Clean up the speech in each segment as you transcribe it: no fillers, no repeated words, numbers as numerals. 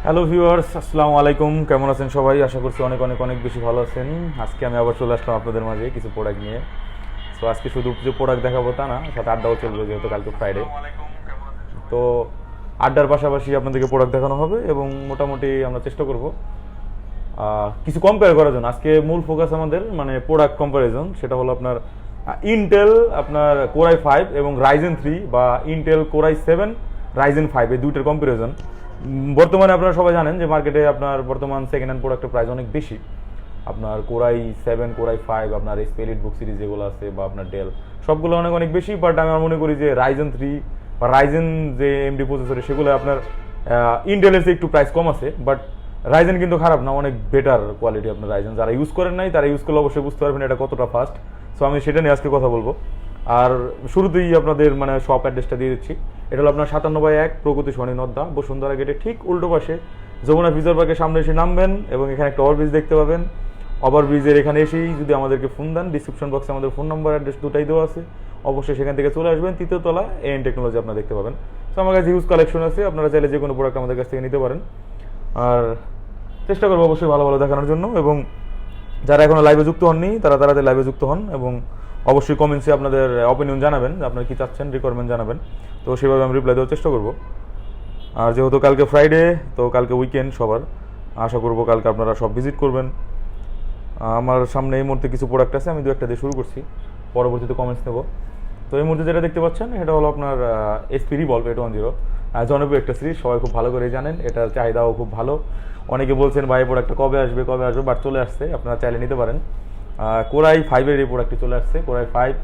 Hello viewers, আসসালামু আলাইকুম। কেমন আছেন সবাই? আশা করছি অনেক অনেক অনেক বেশি ভালো আছেন। আজকে আমি আবার চলে আসলাম আপনাদের মাঝে কিছু প্রোডাক্ট নিয়ে। সো আজকে শুধু যে প্রোডাক্ট দেখাবো তা না, সাথে আড্ডাও চলবে, যেহেতু কালকে ফ্রাইডে। তো আড্ডার পাশাপাশি আপনাদেরকে প্রোডাক্ট দেখানো হবে এবং মোটামুটি আমরা চেষ্টা করব কিছু কম্পেয়ার করার জন্য। আজকে মূল ফোকাস আমাদের মানে প্রোডাক্ট কম্প্যারিজন, সেটা হলো আপনার ইন্টেল আপনার কোরাই 5 এবং রাইজেন 3 বা ইন্টেল কোরাই 7 রাইজেন 5 এই দুইটার কম্প্যারিজন। বর্তমানে আপনারা সবাই জানেন যে মার্কেটে আপনার বর্তমান সেকেন্ড হ্যান্ড প্রোডাক্টের প্রাইস অনেক বেশি। আপনার কোরাই 7 কোরাই 5 আপনার এই স্পেলিট বুক সিরিজ যেগুলো আছে বা আপনার ডেল, সবগুলো অনেক অনেক বেশি। বাট আমি মনে করি যে রাইজেন 3 বা রাইজেন যে এমডি প্রসেসরে সেগুলো আপনার ইন্টেলের চেয়ে একটু প্রাইস কম আছে। বাট রাইজেন কিন্তু খারাপ না, অনেক বেটার কোয়ালিটি। আপনার রাইজেন যারা ইউজ করেন নাই তারা ইউজ করলে অবশ্যই বুঝতে পারবেন এটা কতটা ফাস্ট। সো আমি সেটা নিয়ে আজকে কথা বলবো। আর শুরুতেই আপনাদের মানে শপ অ্যাড্রেসটা দিয়ে দিচ্ছি। এটা হলো আপনার 57/1 প্রগতি শনি নদ্দা, বসুন্ধরা গেটে ঠিক উল্টো পাশে যমুনা ফিউচার পার্কের সামনে এসে নামবেন এবং এখানে একটা ওভারব্রিজ দেখতে পাবেন। ওভারব্রিজের এখানে এসেই যদি আমাদেরকে ফোন দেন, ডিসক্রিপশন বক্সে আমাদের ফোন নাম্বার অ্যাড্রেস দুটাই দেওয়া আছে। অবশ্যই সেখান থেকে চলে আসবেন। তৃতীয় তলা এন টেকনোলজি আপনারা দেখতে পাবেন। তো আমার কাছে হিউজ কালেকশন আছে, আপনারা চাইলে যে কোনো প্রোডাক্ট আমাদের কাছ থেকে নিতে পারেন। আর চেষ্টা করবো অবশ্যই ভালো ভালো দেখানোর জন্য। এবং যারা এখনো লাইভে যুক্ত হননি তারা তাড়াতাড়ি লাইভে যুক্ত হন এবং অবশ্যই কমেন্টসে আপনাদের অপিনিয়ন জানাবেন, আপনারা কী চাচ্ছেন, রিকোয়ারমেন্ট জানাবেন। তো সেভাবে আমি রিপ্লাই দেওয়ার চেষ্টা করব। আর যেহেতু কালকে ফ্রাইডে, তো কালকে উইকেন্ড সবার, আশা করব কালকে আপনারা সব ভিজিট করবেন। আমার সামনে এই মুহূর্তে কিছু প্রোডাক্ট আছে, আমি দু একটা দিয়ে শুরু করছি, পরবর্তীতে কমেন্টস নেব। তো এই মুহূর্তে যেটা দেখতে পাচ্ছেন এটা হলো আপনার এসপি রিভলভ 810, জনপ্রিয় একটা সিরিজ, সবাই খুব ভালো করেই জানেন। এটার চাহিদাও খুব ভালো। অনেকে বলছেন ভাই প্রোডাক্টটা কবে আসবে, বাট চলে আসছে, আপনারা চাইলে নিতে পারেন। কোরাই 5-এর এই প্রোডাক্টটি চলে আসছে। কোরাই 5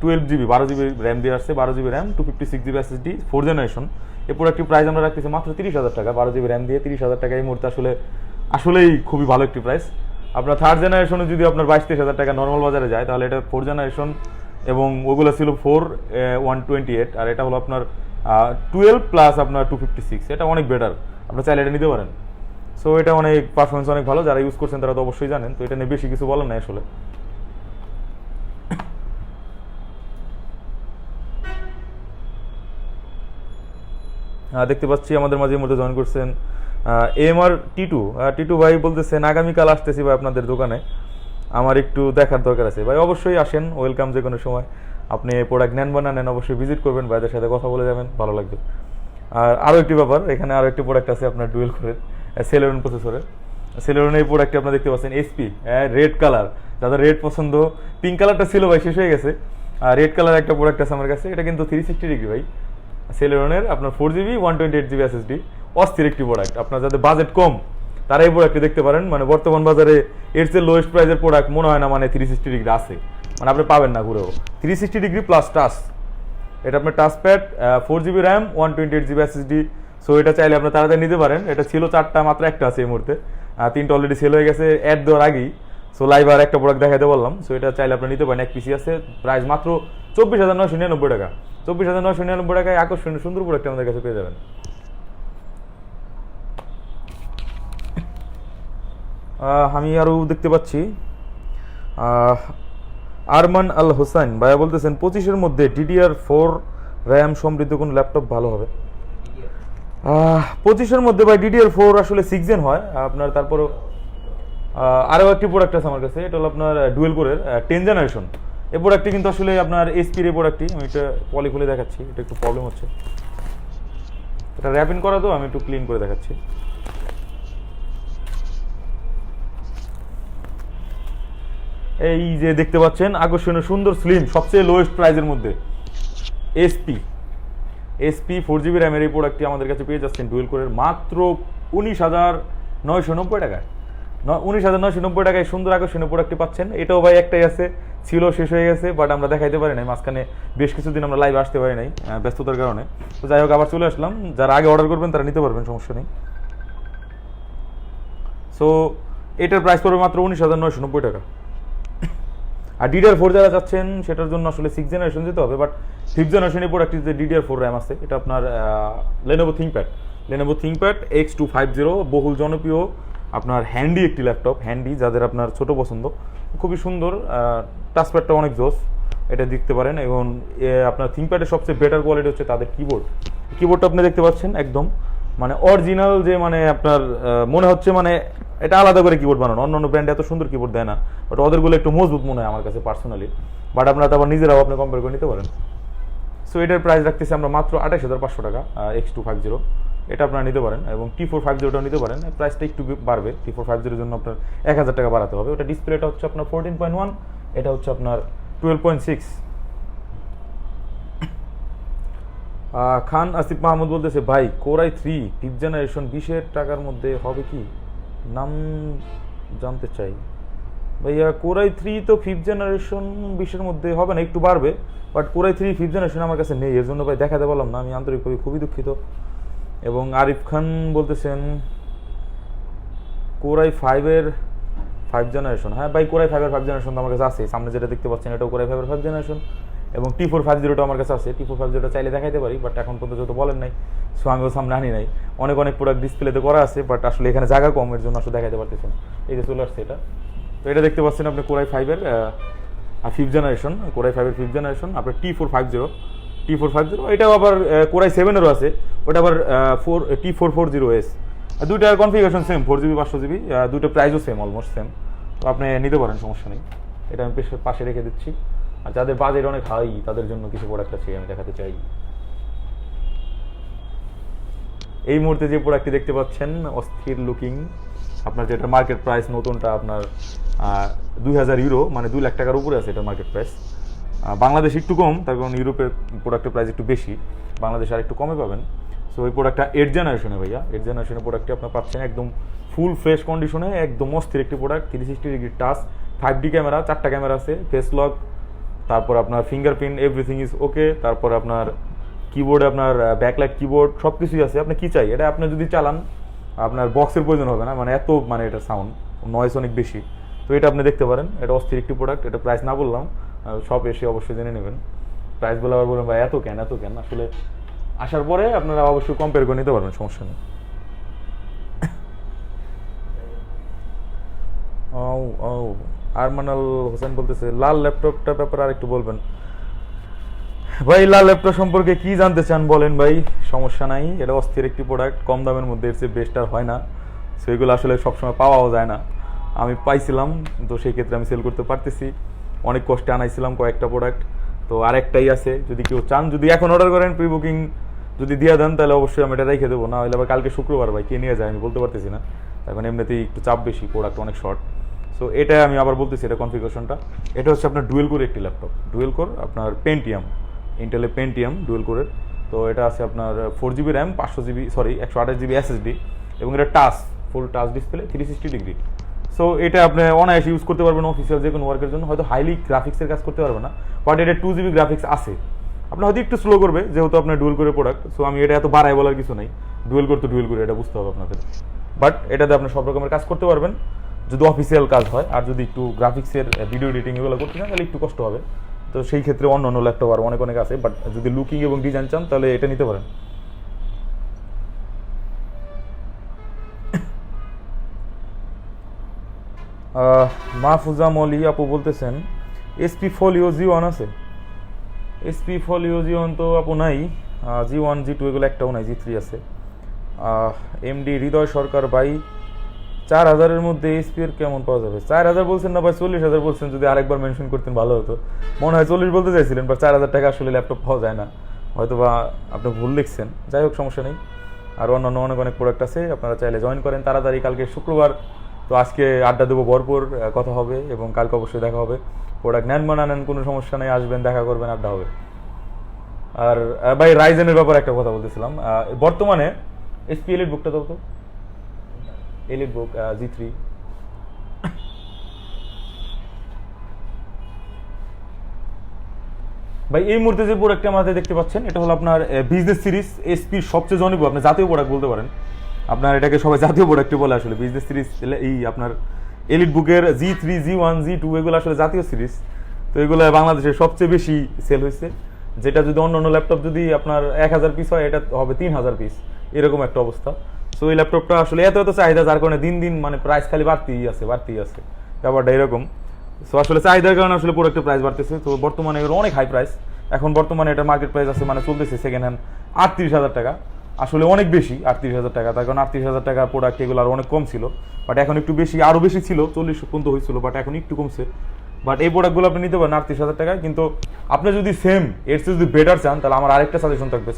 12 GB 12 GB র্যাম দিয়ে আসছে, 12 GB RAM, 256 GB SSD, 4th generation. এই প্রোডাক্টটির প্রাইস আমরা রাখতেছি মাত্র 30,000 টাকা। 12 GB র্যাম দিয়ে 30,000 টাকা এই মুহূর্তে আসলেই খুবই ভালো একটি প্রাইস। আপনার থার্ড জেনারেশনে যদি আপনার 22-23 হাজার টাকা নর্মাল বাজারে যায়, তাহলে এটা 4th জেনারেশন এবং ওগুলো ছিল 4128, আর এটা হলো আপনার 12 প্লাস আপনার 256। এটা অনেক বেটার, আপনার চাইলে এটা নিতে পারেন। সো এটা অনেক পারফরমেন্স অনেক ভালো, যারা ইউজ করছেন তারা তো অবশ্যই জানেন। তো এটা নিয়ে বেশি কিছু বলার নাই আসলে। দেখতে পাচ্ছি আমাদের মাঝে মধ্যে জয়েন করছেন AMR টিটু ভাই, বলতেছেন আগামীকাল আসতেছি ভাই আপনাদের দোকানে, আমার একটু দেখার দরকার আছে। ভাই অবশ্যই আসেন, ওয়েলকাম যে কোনো সময়। আপনি প্রোডাক্ট নেন বা না নেন অবশ্যই ভিজিট করবেন, ভাইদের সাথে কথা বলে যাবেন, ভালো লাগবে। আর আরও একটি ব্যাপার, এখানে আরও একটি প্রোডাক্ট আছে আপনার ডুয়েল কোরের সেলেরন প্রসেসরের। সেলেরন এই প্রোডাক্টটি আপনারা দেখতে পাচ্ছেন এসপি রেড কালার, যাদের রেড পছন্দ। পিঙ্ক কালারটা ছিল ভাই, শেষ হয়ে গেছে। রেড কালার একটা প্রোডাক্ট আছে আমার কাছে, এটা কিন্তু 360 ডিগ্রি ভাই। সেলেরনের আপনার 4GB 128GB SSD, অস্থির একটি প্রোডাক্ট। আপনার যাদের বাজেট কম তারা এই প্রোডাক্টটি দেখতে পারেন। মানে বর্তমান বাজারে এর চেয়ে লোয়েস্ট প্রাইসের প্রোডাক্ট মনে হয় না মানে 360 ডিগ্রি আছে, মানে আপনি পাবেন না ঘুরেও। 360 ডিগ্রি প্লাস টাচ, এটা আপনার touch pad, 4GB RAM, 128GB SSD। So এটা চাইলে আপনার তাড়াতাড়ি নিতে পারেন। এটা ছিল 4টা, মাত্র একটা আছে এই মুহূর্তে। 3টা অলরেডি সেল হয়ে গেছে অ্যাড দেওয়ার আগেই। সো লাইভ আর একটা প্রোডাক্ট দেখাতে বললাম। সো এটা চাইলে আপনি নিতে পারেন। এক পিসি আছে, প্রাইস মাত্র 24,999 টাকা। 24,999 টাকায় আকর্ষণীয় সুন্দর প্রোডাক্ট আমাদের কাছে পেয়ে যাবেন। আমি আরও দেখতে পাচ্ছি আরমান আল হোসেন ভাইয়া বলতেছেন 25-এর মধ্যে DDR4 র্যাম সমৃদ্ধ কোন ল্যাপটপ ভালো হবে। 25-এর মধ্যে ভাই DDR4 আসলে 6 জেন হয় আপনার। তারপরেও আরও একটি প্রোডাক্ট আছে আমার কাছে, এটা হলো আপনার ডুয়েল কোরের 10 জেনারেশন। এই প্রোডাক্টটি কিন্তু আসলে আপনার এসপির এই প্রোডাক্টটি, আমি এটা পলি খুলে দেখাচ্ছি, এটা একটু প্রবলেম হচ্ছে, এটা র্যাপিং করা, তো আমি একটু ক্লিন করে দেখাচ্ছি। এই যে দেখতে পাচ্ছেন আকর্ষণীয় সুন্দর স্লিম, সবচেয়ে লোয়েস্ট প্রাইজের মধ্যে এসপি 4GB র্যামের এই প্রোডাক্টটি আমাদের কাছে পেয়ে যাচ্ছেন ডুয়েল কোরের মাত্র 19,990 টাকায়। 19,990 টাকায় সুন্দর আকর্ষণীয় প্রোডাক্টটি পাচ্ছেন। এটাও ভাই একটাই আছে, ছিল, শেষ হয়ে গেছে, বাট আমরা দেখাইতে পারি নাই, মাঝখানে বেশ কিছুদিন আমরা লাইভ আসতে পারি নাই ব্যস্ততার কারণে। তো যাই হোক, আবার চলে আসলাম। যারা আগে অর্ডার করবেন তারা নিতে পারবেন, সমস্যা নেই। সো এটার প্রাইস পড়বে মাত্র 19,990 টাকা। আর DDR4 যারা যাচ্ছেন সেটার জন্য আসলে 6 জেনারেশন যেতে হবে, বাট 5th জেনারেশনের প্রোডাক্টটি যে DDR4 র্যাম আছে, এটা আপনার লেনোভো থিংকপ্যাড X250, বহুল জনপ্রিয় আপনার হ্যান্ডি একটি ল্যাপটপ। হ্যান্ডি যাদের আপনার ছোট পছন্দ, খুবই সুন্দর, টাচপ্যাডটা অনেক জোস, এটা দেখতে পারেন। এবং আপনার থিংকপ্যাডের সবচেয়ে বেটার কোয়ালিটি হচ্ছে তাদের কিবোর্ডটা আপনি দেখতে পাচ্ছেন, একদম মানে অরিজিনাল যে মানে আপনার মনে হচ্ছে মানে এটা আলাদা করে কিবোর্ড বানানো, অন্য অন্য ব্র্যান্ডে এত সুন্দর কিবোর্ড দেয় না, বাট ওদেরগুলো একটু মজবুত মনে হয় আমার কাছে পার্সোনালি। বাট আপনারা তারপর নিজেরাও আপনি কম্পেয়ার করে নিতে পারেন। সো এটার প্রাইস রাখতেছি আমরা মাত্র 28,500 টাকা, X250। এটা আপনারা নিতে পারেন এবং T450টাও নিতে পারেন। প্রাইসটা একটু বাড়বে, T450 জন্য আপনার 1,000 টাকা বাড়াতে হবে। ওটা ডিসপ্লেটা হচ্ছে আপনার 14.1, এটা হচ্ছে আপনার 12.6। খান আসিফ মাহমুদ বলতেছে, ভাই কোরাই 3 5th জেনারেশন 20,000 টাকার মধ্যে হবে কি? নাম জানতে চাই ভাইয়া। কোরাই 3 তো 5th জেনারেশন 20-এর মধ্যে হবে না, একটু বাড়বে। বাট কোরাই 3 5th জেনারেশন আমার কাছে নেই, এর জন্য ভাই দেখাতে পারলাম না, আমি আন্তরিকভাবে খুবই দুঃখিত। এবং আরিফ খান বলতেছেন কোরাই 5-এর 5th জেনারেশন। হ্যাঁ ভাই, কোরাই 5-এর 5th জেনারেশন তো আমার কাছে আছে, সামনে যেটা দেখতে পাচ্ছেন এটাও কোরাই 5-এর 5th জেনারেশন। এবং T450টা আমার কাছে আছে, T450টা চাইলে দেখাইতে পারি, বাট এখন পর্যন্ত যেহেতু বলেন নাই, সো আমিও সামনে আনি নাই। অনেক অনেক প্রোডাক্ট ডিসপ্লেতে করা আছে, বাট আসলে এখানে জায়গা কম, এর জন্য আসলে দেখাইতে পারতেছি না। এই যে চলে আসছে এটা, তো এটা দেখতে পাচ্ছেন আপনি কোরাই 5-এর 5th জেনারেশন, কোরাই 5-এর 5th জেনারেশন। আপনার T450, এটাও আবার কোরাই 7-এরও আছে, ওটা আবার T440S। দুইটার কনফিগারেশন সেম, 4GB 500GB, দুটো প্রাইসও সেম, অলমোস্ট সেম। তো আপনি নিতে পারেন, সমস্যা নেই। এটা আমি পাশে রেখে দিচ্ছি। আর যাদের বাজেট অনেক হাই তাদের জন্য কিছু প্রোডাক্ট আছে আমি দেখাতে চাই। এই মুহূর্তে যে প্রোডাক্টটি দেখতে পাচ্ছেন অস্থির লুকিং, আপনার যেটা মার্কেট প্রাইস নতুনটা আপনার 2,000 ইউরো, মানে 2 লাখ টাকার উপরে আছে এটার মার্কেট প্রাইস। বাংলাদেশে একটু কম, তার কারণ ইউরোপের প্রোডাক্টের প্রাইস একটু বেশি, বাংলাদেশে আর একটু কমে পাবেন। সো ওই প্রোডাক্টটা 8th জেনারেশনে ভাইয়া, 8th জেনারেশনের প্রোডাক্টটি আপনার পাচ্ছেন একদম ফুল ফ্রেশ কন্ডিশনে, একদম অস্থির একটি product. 360 degree touch, 5D camera, 4টা ক্যামেরা আছে, ফেস লক, তারপর আপনার ফিঙ্গারপ্রিন্ট, এভরিথিং ইজ ওকে। তারপর আপনার কিবোর্ডে আপনার ব্যাকলাইট কিবোর্ড সব কিছুই আছে। আপনি কি চাই, এটা আপনি যদি চালান আপনার বক্সের প্রয়োজন হবে না, মানে এত মানে এটা সাউন্ড নয়েজ অনেক বেশি। তো এটা আপনি দেখতে পারেন, এটা অস্থির একটি প্রোডাক্ট। এটা প্রাইস না বললাম, সব এসে অবশ্যই জেনে নেবেন। প্রাইস বলে আবার বলবেন ভাই এত কেন, আসলে আসার পরে আপনারা অবশ্যই কম্পেয়ার করে নিতে পারবেন, সমস্যা নেই। আরমানাল হোসেন বলতেছে লাল ল্যাপটপটার ব্যাপারে আর একটু বলবেন। ভাই লাল ল্যাপটপ সম্পর্কে কি জানতে চান বলেন ভাই, সমস্যা নাই। এটা অস্থির একটি প্রোডাক্ট, কম দামের মধ্যে এর চেয়ে বেস্ট আর হয় না। সো এগুলো আসলে সবসময় পাওয়াও যায় না, আমি পাইছিলাম, তো সেই ক্ষেত্রে আমি সেল করতে পারতেছি। অনেক কষ্টে আনাইছিলাম কয়েকটা প্রোডাক্ট, তো আরেকটাই আছে। যদি কেউ চান, যদি এখন অর্ডার করেন, প্রি বুকিং যদি দিয়ে দেন, তাহলে অবশ্যই আমি এটা রেখে দেবো। না হলে আবার কালকে শুক্রবার ভাই কে নিয়ে যায় আমি বলতে পারতেছি না, এখন এমনিতেই একটু চাপ বেশি, প্রোডাক্ট অনেক শর্ট। সো এটা আমি আবার বলতেছি, এটা কনফিগারেশনটা, এটা হচ্ছে আপনার ডুয়েল কোর একটি ল্যাপটপ, ডুয়েল কোর আপনার পেন্টিয়াম, ইন্টেলের পেন্টিয়াম ডুয়েল কোরের। তো এটা আছে আপনার 4GB র্যাম, 128GB SSD, এবং এটা টাচ, ফুল টাচ ডিসপ্লে, 360 ডিগ্রি। সো এটা আপনি অনায়াসে ইউজ করতে পারবেন অফিসিয়াল যে কোনো ওয়ার্কের জন্য। হয়তো হাইলি গ্রাফিক্সের কাজ করতে পারবে না, বাট এটা 2GB গ্রাফিক্স আছে। আপনার হয়তো একটু স্লো করবে, যেহেতু আপনার ডুয়েল কোরের প্রোডাক্ট। সো আমি এটা এত বাড়াই বলার কিছু নেই, ডুয়েল কোর তো ডুয়েল কোর, এটা বুঝতে হবে আপনাদের। বাট এটাতে আপনি সব রকমের কাজ করতে পারবেন যদি অফিসিয়াল কাজ হয়। আর যদি একটু গ্রাফিক্সের ভিডিও এডিটিং এগুলো করতে চান, তাহলে একটু কষ্ট হবে। তো সেই ক্ষেত্রে অন্য অন্য ল্যাপটপ আর অনেক আছে, বাট যদি লুকিং এবং ডিজাইন চান তাহলে এটা নিতে পারেন। মাহফুজা মলি আপু বলতেছেন SP ফোলিও G1 আছে। SP ফোলিও G1 তো আপু নাই, G1 G2 এগুলো একটাও নাই, G3 আছে। MD হৃদয় সরকার ভাই 4,000-এর মধ্যে SP এর কেমন পাওয়া যাবে? 4,000 বলছেন না ভাই, 40,000 বলছেন। যদি আরেকবার মেনশন করতেন ভালো হতো, মনে হয় 40 বলতে চাইছিলেন, বা 4,000 টাকা আসলে ল্যাপটপ পাওয়া যায় না, হয়তো বা আপনি ভুল লিখছেন। যাই হোক, সমস্যা নেই। আর অন্যান্য অনেক প্রোডাক্ট আছে, আপনারা চাইলে জয়েন করেন তাড়াতাড়ি। কালকে শুক্রবার, তো আজকে আড্ডা দেবো, ভরপুর কথা হবে, এবং কালকে অবশ্যই দেখা হবে। প্রোডাক্ট নেন বা না নেন কোনো সমস্যা নেই, আসবেন, দেখা করবেন, আড্ডা হবে। আর ভাই রাইজেনের ব্যাপারে একটা কথা বলতেছিলাম, বর্তমানে SP এলিট বুকটা দাও তো, এলিট বুক G3। ভাই এই মুহূর্তে যে প্রোডাক্টটা আমাদের দেখতে পাচ্ছেন, এটা হলো আপনার বিজনেস সিরিজ SP-র সবচেয়ে জনপ্রিয়, আপনি জাতীয় প্রোডাক্ট বলতে পারেন। আপনার এটাকে সবাই জাতীয় প্রোডাক্টই বলে আসলে। বিজনেস সিরিজ এই আপনার এলিট বুকের G3, G1, G2 এগুলো আসলে জাতীয় সিরিজ। তো এগুলো বাংলাদেশের সবচেয়ে বেশি সেল হয়েছে, যেটা যদি অন্য অন্য ল্যাপটপ যদি আপনার 1,000 পিস হয়, এটা হবে 3,000 পিস, এরকম একটা অবস্থা। সো এই ল্যাপটপটা আসলে এত চাহিদা, যার কারণে দিন দিন মানে প্রাইস খালি বাড়তেই আছে, ব্যাপারটা এরকম। সো আসলে চাহিদার কারণে আসলে প্রোডাক্টের প্রাইস বাড়তেছে। তো বর্তমানে এগুলো অনেক হাই প্রাইস। এখন বর্তমানে এটা মার্কেট প্রাইস আছে, মানে চলতেছে সেকেন্ড হ্যান্ড 38,000 টাকা। আসলে অনেক বেশি 38,000 টাকা, তার কারণ 38,000 টাকার প্রোডাক্ট এগুলো আর অনেক কম ছিল, বাট এখন একটু বেশি, আরও বেশি ছিল 40 পর্যন্ত হয়েছিল, বাট এখন একটু কমছে। বাট এই প্রোডাক্টগুলো আপনি নিতে পারেন 38,000 টাকায়। কিন্তু আপনি যদি সেম এর চেয়ে যদি বেটার চান, তাহলে আমার আরেকটা সাজেশন থাকবে,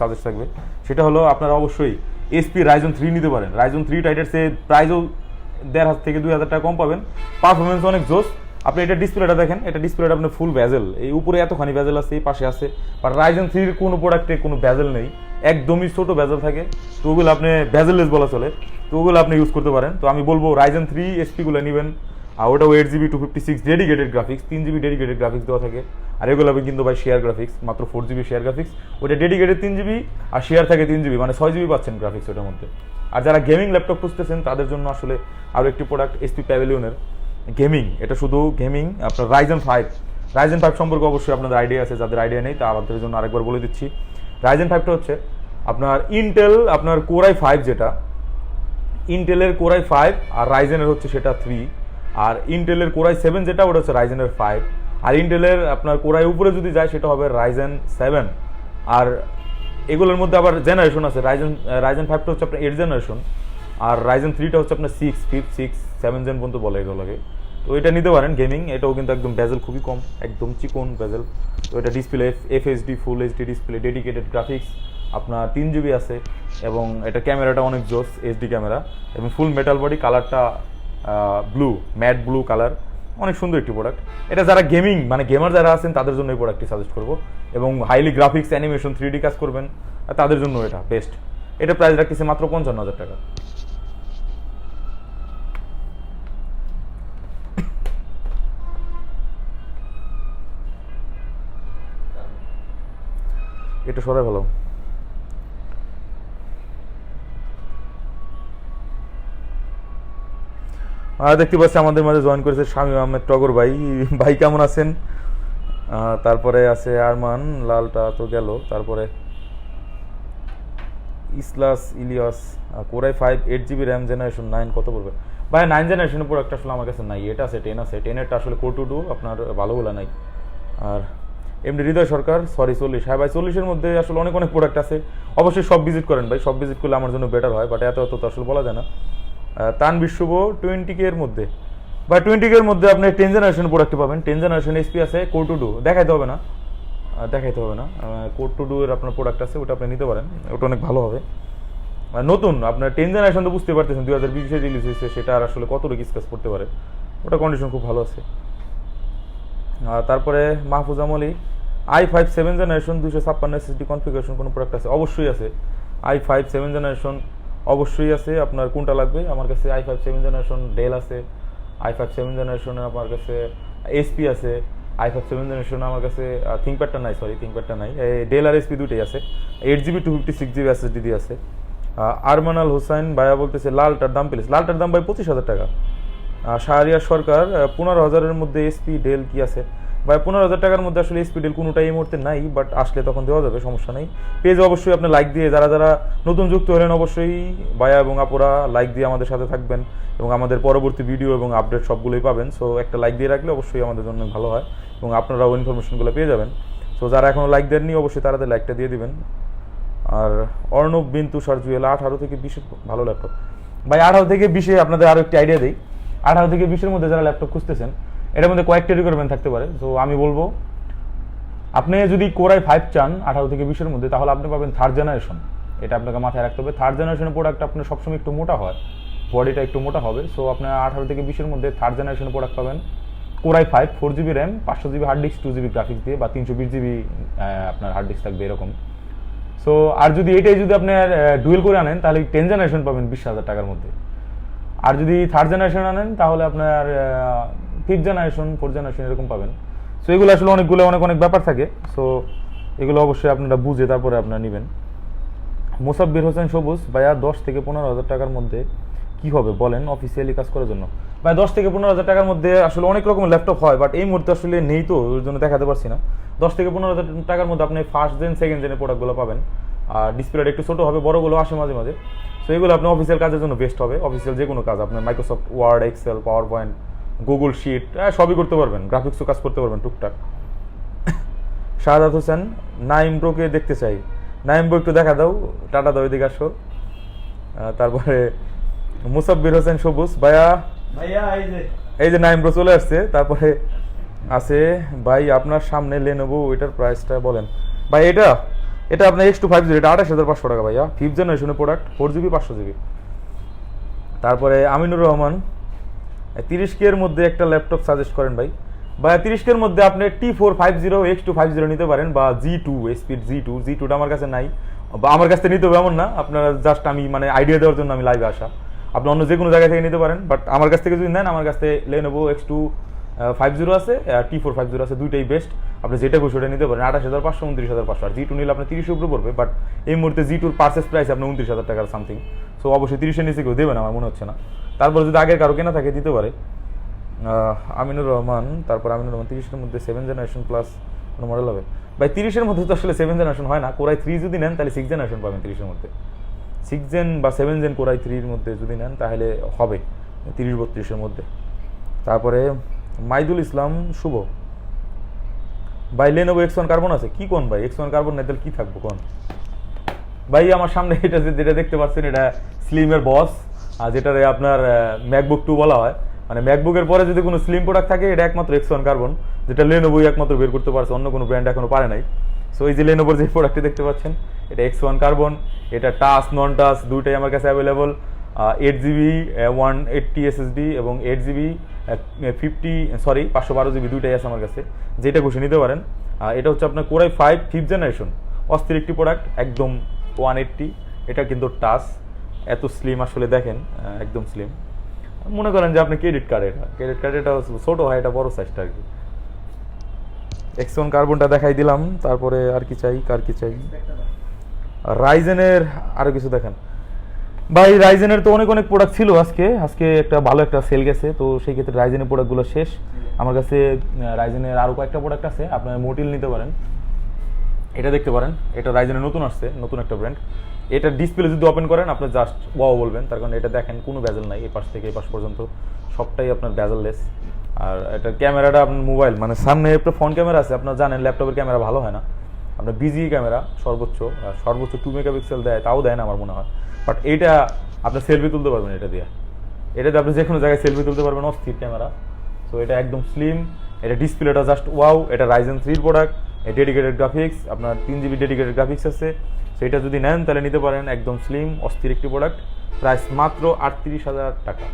সেটা হলো আপনারা অবশ্যই এসপি রাইজন 3 নিতে পারেন। রাইজন 3 টাইটের চেয়ে প্রাইসও 1,500 থেকে 2,000 টাকা কম পাবেন, পারফরমেন্স অনেক জোস। আপনি এটা ডিসপ্লেটা দেখেন, এটা ডিসপ্লেটা আপনার ফুল ভ্যাজেল, এই উপরে এতখানি ভ্যাজেল আছে, এই পাশে আছে, বাট রাইজন 3 কোনো প্রোডাক্টে কোনো ভ্যাজেল নেই, একদমই ছোট ভ্যাজেল থাকে। তো ওগুলো আপনি ভ্যাজেললেস বলা চলে, তো ওগুলো আপনি ইউজ করতে পারেন। তো আমি বলবো রাইজন 3 এসপিগুলো নেবেন, আর ওটাও 8GB 256 dedicated graphics, 3GB dedicated graphics দেওয়া থাকে। আর এগুলো আমি কিন্তু ভাই শেয়ার গ্রাফিক্স, মাত্র 4GB শেয়ার গ্রাফিক্স, ওটা ডেডিকেটেড 3GB আর শেয়ার থাকে 3GB, মানে 6GB পাচ্ছেন গ্রাফিক্স ওটার মধ্যে। আর যারা গেমিং ল্যাপটপ খুঁজতেছেন তাদের জন্য আসলে আরও একটি প্রোডাক্ট এসপি প্যাভিলিয়নের গেমিং, এটা শুধু গেমিং। আপনার রাইজন 5 সম্পর্কে অবশ্যই আপনাদের আইডিয়া আছে, যাদের আইডিয়া নেই তা আমাদের জন্য আরেকবার বলে দিচ্ছি। রাইজন 5টা হচ্ছে আপনার ইন্টেল, আপনার কোরাই 5, যেটা ইন্টেলের কোরাই 5, আর রাইজেনের হচ্ছে সেটা 3, আর ইন্টেলের কোরাই 7 যেটা, ওটা হচ্ছে রাইজেনের 5, আর ইন্টেলের আপনার কোরাই উপরে যদি যায় সেটা হবে রাইজেন 7। আর এগুলোর মধ্যে আবার জেনারেশন আছে, রাইজেন 5টা হচ্ছে আপনার 8 জেনারেশন, আর রাইজেন 3টা হচ্ছে আপনার 6, 5, 6, 7 জেন পর্যন্ত বলে এগুলোকে। তো এটা নিতে পারেন গেমিং, এটাও কিন্তু একদম বেজেল খুবই কম, একদম চিকন বেজেল। তো এটা ডিসপ্লে এফএসডি ফুল এইচডি ডিসপ্লে, ডেডিকেটেড গ্রাফিক্স, আপনার 3GB আছে, এবং এটা ক্যামেরাটা অনেক জোস, এইচডি ক্যামেরা, এবং ফুল মেটাল বডি, কালারটা ব্লু, ম্যাট ব্লু কালার, অনেক সুন্দর একটি প্রোডাক্ট। এটা যারা গেমিং মানে গেমার যারা আছেন তাদের জন্য এই প্রোডাক্টটি সাজেস্ট করবো, এবং হাইলি গ্রাফিক্স অ্যানিমেশন 3D কাজ করবেন তাদের জন্য এটা বেস্ট। এটা প্রাইস রাখতেছে মাত্র 55,000 টাকা। এটা সরাই ভালো। দেখতে পাচ্ছি আমাদের মাঝে জয়েন করেছে শামীম আহমেদ টগর ভাই। ভাই কেমন আছেন? তারপরে আছে আরমান, লালটা তো গেল, তারপরে ইসলাস Ilias, core i 5 8GB RAM generation 9 কত পড়বে? ভাই 9 জেনারেশনের প্রোডাক্ট আসলে আমার কাছে নাই, এটা আছে 10 আছে, 10এরটা আসলে কোর টু ডু আপনার ভালোগুলো নাই। আর এমডি হৃদয় সরকার, সরি 40, হ্যাঁ ভাই 40-এর মধ্যে আসলে অনেক প্রোডাক্ট আছে, অবশ্যই সব ভিজিট করেন ভাই, সব ভিজিট করলে আমার জন্য বেটার হয়, বাট এত তো আসলে বলা যায় না। তানবির শুভ 20K এর মধ্যে, বা 20K এর মধ্যে আপনি 10 জেনারেশন প্রোডাক্ট পাবেন, 10 জেনারেশন এসপি আছে, কোর টু ডু দেখাইতে হবে না, কোর টু ডু এর আপনার প্রোডাক্ট আছে, ওটা আপনি নিতে পারেন, ওটা অনেক ভালো হবে। নতুন আপনার 10 জেনারেশন তো বুঝতে পারতেছেন 2020-এ রিলিজ হয়েছে, সেটা আর আসলে কতটুকু ডিসকাস করতে পারে, ওটা কন্ডিশন খুব ভালো আছে। তারপরে Mahfuz Amli i5 7 generation 256 SSD configuration কোনো প্রোডাক্ট আছে? অবশ্যই আছে, i5 7 জেনারেশন অবশ্যই আছে। আপনার কোনটা লাগবে? আমার কাছে i5 7 জেনারেশন ডেল আছে, i5 7 জেনারেশনে আমার কাছে এসপি আছে, i5 7 জেনারেশন আমার কাছে থিঙ্কপ্যাডটা নাই, ডেল আর এসপি দুটোই আছে, 8GB 256GB SSD দিয়ে আছে। আরমানাল হোসাইন ভাইয়া বলতেছে লালটার দাম প্লিজ। লালটার দাম ভাই 25,000 টাকা। শাহরিয়ার সরকার 15,000-এর মধ্যে এসপি ডেল কি আছে? ভাই 15,000 টাকার মধ্যে আসলে এসপি ডেল কোনোটাই এই মুহূর্তে নাই, বাট আসলে তখন দেওয়া যাবে, সমস্যা নেই। পেজে অবশ্যই আপনি লাইক দিয়ে, যারা যারা নতুন যুক্ত হলেন অবশ্যই ভাইয়া এবং আপুরা লাইক দিয়ে আমাদের সাথে থাকবেন, এবং আমাদের পরবর্তী ভিডিও এবং আপডেট সবগুলোই পাবেন। সো একটা লাইক দিয়ে রাখলে অবশ্যই আমাদের জন্য ভালো হয়, এবং আপনারাও ইনফরমেশনগুলো পেয়ে যাবেন। সো যারা এখনও লাইক দেননি অবশ্যই তাদের লাইকটা দিয়ে দিবেন। আর অর্ণব বিন্তু সারজুয়েল 18 থেকে 20 ভালো ল্যাপটপ। ভাই 18 থেকে 20-এ আপনাদের আরও একটি আইডিয়া দিই, 18 থেকে 20-এর মধ্যে যারা ল্যাপটপ খুঁজতেছেন এটার মধ্যে কয়েকটা রিকোয়ারমেন্ট থাকতে পারে। তো আমি বলবো আপনি যদি কোরাই 5 চান 18 থেকে 20-এর মধ্যে, তাহলে আপনি পাবেন 3rd জেনারেশন, এটা আপনাকে মাথায় রাখতে হবে। 3rd জেনারেশনের প্রোডাক্ট আপনার সবসময় একটু মোটা হয়, বডিটা একটু মোটা হবে। সো আপনার 18 থেকে 20-এর মধ্যে 3rd জেনারেশনের প্রোডাক্ট পাবেন, Core i 5 4GB RAM 500GB hard disk 2GB graphics দিয়ে, বা 320GB আপনার হার্ড ডিস্ক থাকবে এরকম। সো আর যদি এটাই যদি আপনার ডুয়েল করে আনেন তাহলে 10 জেনারেশন পাবেন 20,000 টাকার মধ্যে। আর যদি 3rd জেনারেশন আনেন তাহলে আপনার 5th জেনারেশন 4th জেনারেশন এরকম পাবেন। সো এগুলো আসলে অনেকগুলো অনেক ব্যাপার থাকে। সো এগুলো অবশ্যই আপনারা বুঝে তারপরে আপনারা নেবেন। মোসাব্বির হোসেন সবুজ ভাইয়া 10 থেকে 15,000 টাকার মধ্যে কি হবে বলেন অফিসিয়ালি কাজ করার জন্য? ভাই 10 থেকে 15,000 টাকার মধ্যে আসলে অনেক রকমের ল্যাপটপ হয়, বাট এই মুহূর্তে আসলে নেই, তো ওর জন্য দেখাতে পারছি না। 10 থেকে 15,000 টাকার মধ্যে আপনি 1st জেন 2nd জেনের প্রোডাক্টগুলো পাবেন, আর ডিসপ্লেটা একটু ছোটো হবে, বড়গুলো আসে মাঝে মাঝে। সো এগুলো আপনি অফিসিয়াল কাজের জন্য বেস্ট হবে, অফিসিয়াল যে কোনো কাজ আপনার Microsoft Word, Excel, PowerPoint, Google sheet সবই করতে পারবেন, গ্রাফিক্সও কাজ করতে পারবেন টুকটাক। শাহাদাত হোসেন নাইম প্রোকে দেখতে চাই। নাইম একটু দেখা দাও, টাটা দাও, এদিকে আসো। তারপরে মুসাব্বির হোসেন সবুজ ভাইয়া, এই যে নাইম চলে আসছে। তারপরে আছে ভাই আপনার সামনে লেনোভো, ওইটার প্রাইসটা বলেন ভাই। এটা এটা আপনার X250, এটা 28,500 টাকা ভাইয়া, 5th জেনারেশনের প্রোডাক্ট, 4GB 500GB। তারপরে আমিনুর রহমান 30K এর মধ্যে একটা ল্যাপটপ সাজেস্ট করেন ভাই। বা 30K এর মধ্যে আপনি T450 X250 নিতে পারেন, বা G2 স্পিড G2টা আমার কাছে নাই, বা আমার কাছ থেকে নিতে হবে এমন না, আপনারা জাস্ট আমি মানে আইডিয়া দেওয়ার জন্য আমি লাইভে আসা। আপনি অন্য যে কোনো জায়গা থেকে নিতে পারেন, বাট আমার কাছ থেকে যদি নেন, আমার কাছ থেকে Lenovo X250 আছে, T450 আছে, দুইটাই বেস্ট। আপনি যেটা খুশি ওটা নিতে পারেন। 28,500, 29,500। আর G2 নিলে আপনার 30 উপরে পড়বে, বাট এই মুহূর্তে G2-র পারচেস প্রাইস আপনার 29,000 টাকার সামথিং। সো অবশ্যই 30-এর নিচে কেউ দেবে না আমার মনে হচ্ছে না। তারপর যদি আগের কারো কেনা থাকে দিতে পারে। আমিনুর রহমান, তারপর আমিনুর রহমান 30-এর মধ্যে 7 জেনারেশন প্লাস কোনো মডেল হবে ভাই? 30-এর মধ্যে তো আসলে 7 জেনারেশন হয় না। Core i3 যদি নেন তাহলে 6 জেনারেশন পাবেন 30-এর মধ্যে। 6 জেন বা 7 জেন Core i3-র মধ্যে যদি নেন তাহলে হবে 30-32-এর মধ্যে। তারপরে মাইদুল ইসলাম শুভ ভাই, Lenovo X1 কার্বন আছে কি কোন ভাই? X1 কার্বন নাই তাহলে কি থাকবো কোন ভাই? আমার সামনে এটা যেটা দেখতে পাচ্ছেন, এটা স্লিমের বস, আর যেটারে আপনার ম্যাকবুক 2 বলা হয়। মানে ম্যাকবুকের পরে যদি কোনো স্লিম প্রোডাক্ট থাকে, এটা একমাত্র X1 কার্বন, যেটা Lenovo একমাত্র বের করতে পারছে, অন্য কোনো ব্র্যান্ড এখনো পারে নাই। সো এই যে Lenovoর যে প্রোডাক্টটি দেখতে পাচ্ছেন, এটা X1 কার্বন। এটা টাচ নন টাচ দুইটাই আমার কাছে অ্যাভেলেবল। 8GB 180 SSD এবং 8GB 512GB দুইটাই আছে আমার কাছে, যেটা খুশি নিতে পারেন। এটা হচ্ছে আপনার Core i5 5th জেনারেশন, অস্থির একটি প্রোডাক্ট, একদম 180। এটা কিন্তু টাচ, এত স্লিম আসলে দেখেন, একদম স্লিম। মনে করেন যে আপনি ক্রেডিট কার্ড, এটা ছোটো হয়, এটা বড় সাইজটা আর কি। X1 কার্বনটা দেখাই দিলাম। তারপরে আর কি চাই, কার কি চাই? রাইজেনের আরও কিছু দেখেন ভাই। রাইজেনের তো অনেক প্রোডাক্ট ছিল, আজকে একটা ভালো একটা সেল গেছে, তো সেই ক্ষেত্রে রাইজেনের প্রোডাক্টগুলো শেষ আমার কাছে। রাইজেনের আরও কয়েকটা প্রোডাক্ট আছে, আপনার মোটিল নিতে পারেন, এটা দেখতে পারেন। এটা রাইজেনের নতুন আসছে, নতুন একটা ব্র্যান্ড। এটা ডিসপ্লে যদি ওপেন করেন আপনি জাস্ট ওয়াও বলবেন, তার কারণ এটা দেখেন কোনো ব্যাজেল নাই, এই পাশ থেকে এই পাশ পর্যন্ত সবটাই আপনার ব্যাজেললেস। আর এটা ক্যামেরাটা আপনার মোবাইল মানে সামনে একটা ফ্রন্ট ক্যামেরা আছে, আপনারা জানেন ল্যাপটপের ক্যামেরা ভালো হয় না, আপনার বিজি ক্যামেরা সর্বোচ্চ 2 মেগাপিক্সেল দেয়, তাও দেয় না আমার মনে হয়। বাট এইটা আপনি সেলফি তুলতে পারবেন এটাতে আপনি যে কোনো জায়গায় সেলফি তুলতে পারবেন, অস্থির ক্যামেরা। সো এটা একদম স্লিম, এটা ডিসপ্লেটা জাস্ট ওয়াও। এটা Ryzen 3 প্রোডাক্ট, ডেডিকেটেড গ্রাফিক্স, আপনার 3GB ডেডিকেটেড গ্রাফিক্স আছে। সেটা যদি নেন তাহলে নিতে পারেন, একদম স্লিম অস্থির একটি প্রোডাক্ট, প্রাইস মাত্র 38,000 টাকা।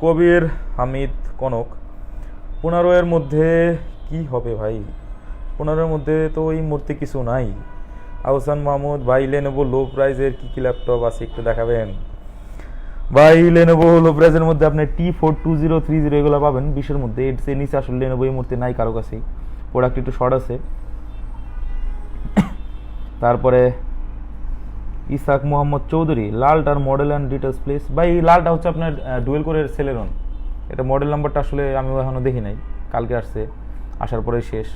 কবির হামিদ কনক 15-এর মধ্যে কি হবে ভাই? 15-এর মধ্যে তো এই মুহূর্তে কিছু নাই। আহসান মাহমুদ ভাই, Lenovo লো প্রাইজের কি ল্যাপটপ আছে একটু দেখাবেন ভাই? Lenovo লো প্রাইজের মধ্যে আপনি T42030 এগুলো পাবেন 20-এর মধ্যে। এর চেয়ে নিচে আসলে Lenovo এই মুহূর্তে নাই কারো কাছেই, প্রোডাক্ট একটু শর্ট আছে। তারপরে ইসাক মোহাম্মদ চৌধুরী, লালটার মডেল অ্যান্ড ডিটেলস প্লিজ ভাই। লালটা হচ্ছে আপনার ডুয়েল কোরের সেলেরন, এটা মডেল নাম্বারটা আসলে আমি এখনও দেখি নাই, কালকে আসছে, আসার পরেই শেষ।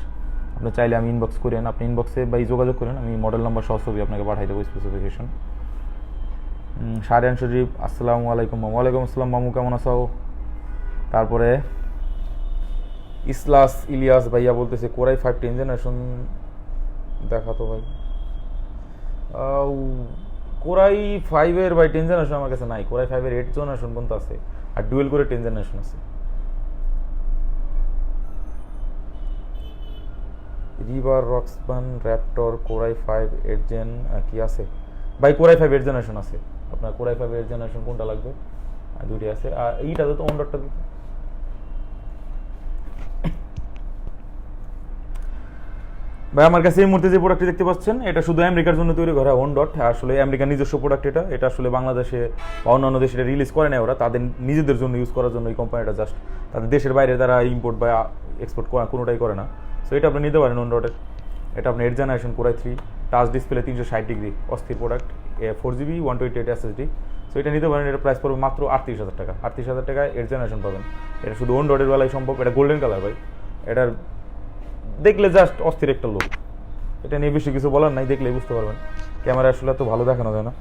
আপনি চাইলে আমি ইনবক্স করেন, আপনি ইনবক্সে ভাই যোগাযোগ করেন, আমি মডেল নাম্বার সহ ছবি আপনাকে পাঠাই দেবো, স্পেসিফিকেশন। শাহরিয়ান শরীফ আসসালামু আলাইকুম। ওয়ালাইকুম আসসালাম মামু, কেমন আছো? তারপরে ইলিয়াস ভাইয়া বলতেছে Core i5 10 জেনারেশন দেখাতো ভাই। Core i5-এর ভাই 10 জেনারেশন আমার কাছে নাই, Core i5-এর 8 জেনারেশন পর্যন্ত আছে, আর ডুয়েল করে 10 জেনারেশন আছে। রিভার রক্সবান র্যাপটর Core i5 8 জেন কি আছে ভাই? Core i5 8 জেনারেশন আছে। আপনার Core i5 8 জেনারেশন কোনটা লাগবে? দুইটা আছে। আর এইটা তো অন্ডরটা দিতে ভাই। আমার কাছে এই মুহূর্তে যে প্রোডাক্টটি দেখতে পাচ্ছেন, এটা শুধু আমেরিকার জন্য তৈরি করা OnDot, আসলে আমেরিকার নিজস্ব প্রোডাক্ট। এটা আসলে বাংলাদেশে বা অন্যান্য দেশে রিলিজ করে না ওরা, তাদের নিজেদের জন্য ইউজ করার জন্য এই কোম্পানিটা, জাস্ট তাদের দেশের বাইরে তারা ইম্পোর্ট বা এক্সপোর্ট কোনোটাই করে না। সো এটা আপনি নিতে পারেন OnDot-এর। এটা আপনি 8 generation Core i3, touch display 360 degree, অস্থির প্রোডাক্ট, 4GB 128 SSD। সো এটা নিতে পারেন, এটা প্রাইস পড়বে মাত্র 38,000 টাকা। 38,000 টাকায় 8 জেনারেশন পাবেন। এটা শুধু OnDot-এর বেলায় সম্ভব। এটা গোল্ডেন কালার ভাই, এটার দেখলে জাস্ট অস্থির একটা লোক। এটা নিয়ে বেশি কিছু বলার নাই, দেখলেই বুঝতে পারবেন। ক্যামেরা আসলে এত ভালো দেখানো যায় না।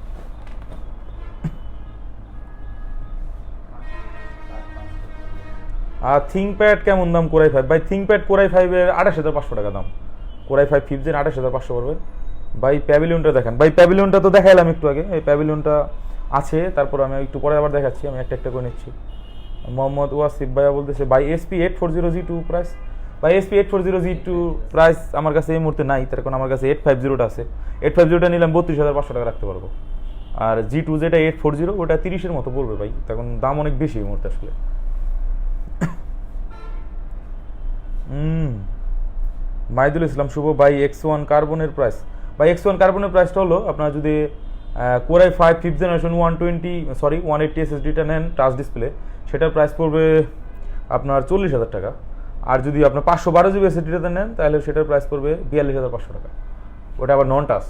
আর থিংকপ্যাড কেমন দাম কোরাই 5 ভাই? থিংকপ্যাড কোরাই 5-এর 28,500 টাকা দাম। কোরাই 5 5th জেন 28,500 পড়বে ভাই। প্যাভিলিয়নটা দেখেন ভাই, প্যাভিলিয়নটা তো দেখাইলাম একটু আগে, এই প্যাভিলিয়নটা আছে, তারপর আমি একটু পরে আবার দেখাচ্ছি, আমি একটা একটা করে নিচ্ছি। মোহাম্মদ ওয়াসিফ ভাইয়া বলতেছে ভাই এসপি 840G2 প্রাইস। ভাই এসপি 840G2 প্রাইস আমার কাছে এই মুহূর্তে নাই, তার কারণ আমার কাছে 850টা আছে। 850টা নিলাম 32,500 টাকা রাখতে পারবো। আর G2 যেটা 840 ওটা 30-এর মতো পড়বে ভাই, তখন দাম অনেক বেশি এই মুহূর্তে আসলে। মাইদুল ইসলাম শুভ ভাই X1 কার্বনের প্রাইস। ভাই X1 কার্বনের প্রাইসটা হলো আপনার যদি কোরাই 5 5th জেনারেশন 180 SSDটা নেন টাচ ডিসপ্লে, সেটার প্রাইস পড়বে আপনার 40,000 টাকা। আর যদি আপনার 512GB SSDটা নেন তাহলে সেটার প্রাইস পড়বে 42,500 টাকা, ওটা আবার নন টাচ।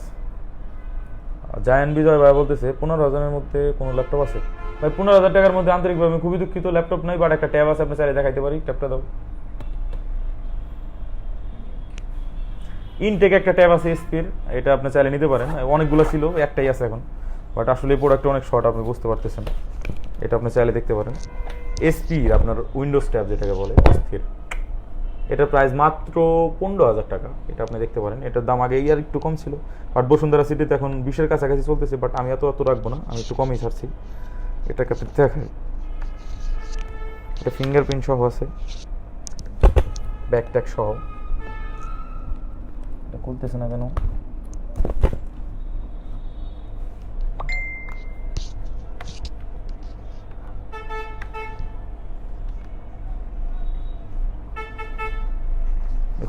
জায়ান বিজয় ভাই বলতেছে 15,000-এর মধ্যে কোনো ল্যাপটপ আছে? ভাই 15,000 টাকার মধ্যে আন্তরিকভাবে আমি খুবই দুঃখিত, ল্যাপটপ নাই, বাট একটা ট্যাব আছে, আপনি চাইলে দেখাইতে পারি, ট্যাবটা দাও। ইনটেক একটা ট্যাব আছে এসপির, এটা আপনি চাইলে নিতে পারেন, অনেকগুলো ছিল, একটাই আছে এখন, বাট আসলে এই প্রোডাক্টটা অনেক শর্ট, আপনি বুঝতে পারতেছেন, এটা আপনি চাইলে দেখতে পারেন। এসপির আপনার উইন্ডোজ ট্যাব যেটাকে বলে স্থির, এটার প্রাইস মাত্র 15,000 টাকা, এটা আপনি দেখতে পারেন। এটার দাম আগে আর একটু কম ছিল, বাট বসুন্ধরা সিটিতে এখন 20-এর কাছাকাছি চলতেছে, বাট আমি এত রাখবো না, আমি একটু কমই ছাড়ছি। এটাকে আপনি দেখাই, এটা ফিঙ্গারপ্রিন্ট সহ আছে, ব্যাক ট্যাগ সহ। এটা খুলতেছে না কেন?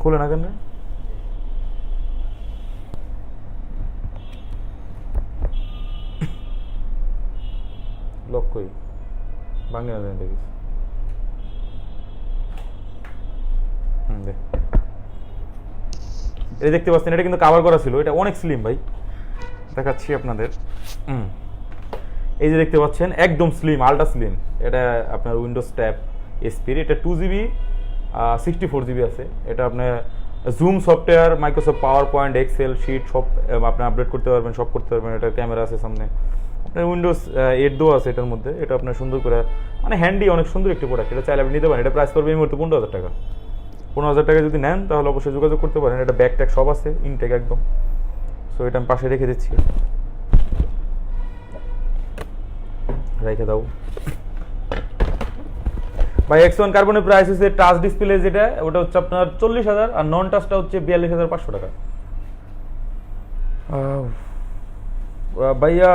খুলে না কেন? লক কই ভাঙে না দেখিস। এটা দেখতে পাচ্ছেন, এটা কিন্তু কাভার করা ছিল, এটা অনেক স্লিম ভাই, দেখাচ্ছি আপনাদের। এই যে দেখতে পাচ্ছেন একদম স্লিম, আল্ট্রা স্লিম। এটা আপনার উইন্ডোজ ট্যাব এসপির, এটা 2GB 64GB আছে। এটা আপনার Zoom software, Microsoft PowerPoint, Excel, sheet সব আপনি আপডেট করতে পারবেন, সব করতে পারবেন। এটা ক্যামেরা আছে সামনে, আপনার উইন্ডোজ 8 দেওয়া আছে এটার মধ্যে। এটা আপনার সুন্দর করে মানে হ্যান্ডি, অনেক সুন্দর একটি প্রোডাক্ট, এটা চাইলে আপনি নিতে পারেন। এটা প্রাইস পড়বে এই মুহূর্তে 15,000 টাকা। 15,000 টাকা যদি নেন তাহলে অবশ্যই যোগাযোগ করতে পারেন। এটা ব্যাক ট্যাগ সব আছে, ইনটেক একদম। সো এটা আমি পাশে রেখে দিচ্ছি, রেখে দাও ভাই। X1 কার্বনের প্রাইস হচ্ছে টাচ ডিসপ্লে যেটা, ওটা হচ্ছে আপনার 40,000, আর নন টাচটা হচ্ছে 42,500 টাকা। ভাইয়া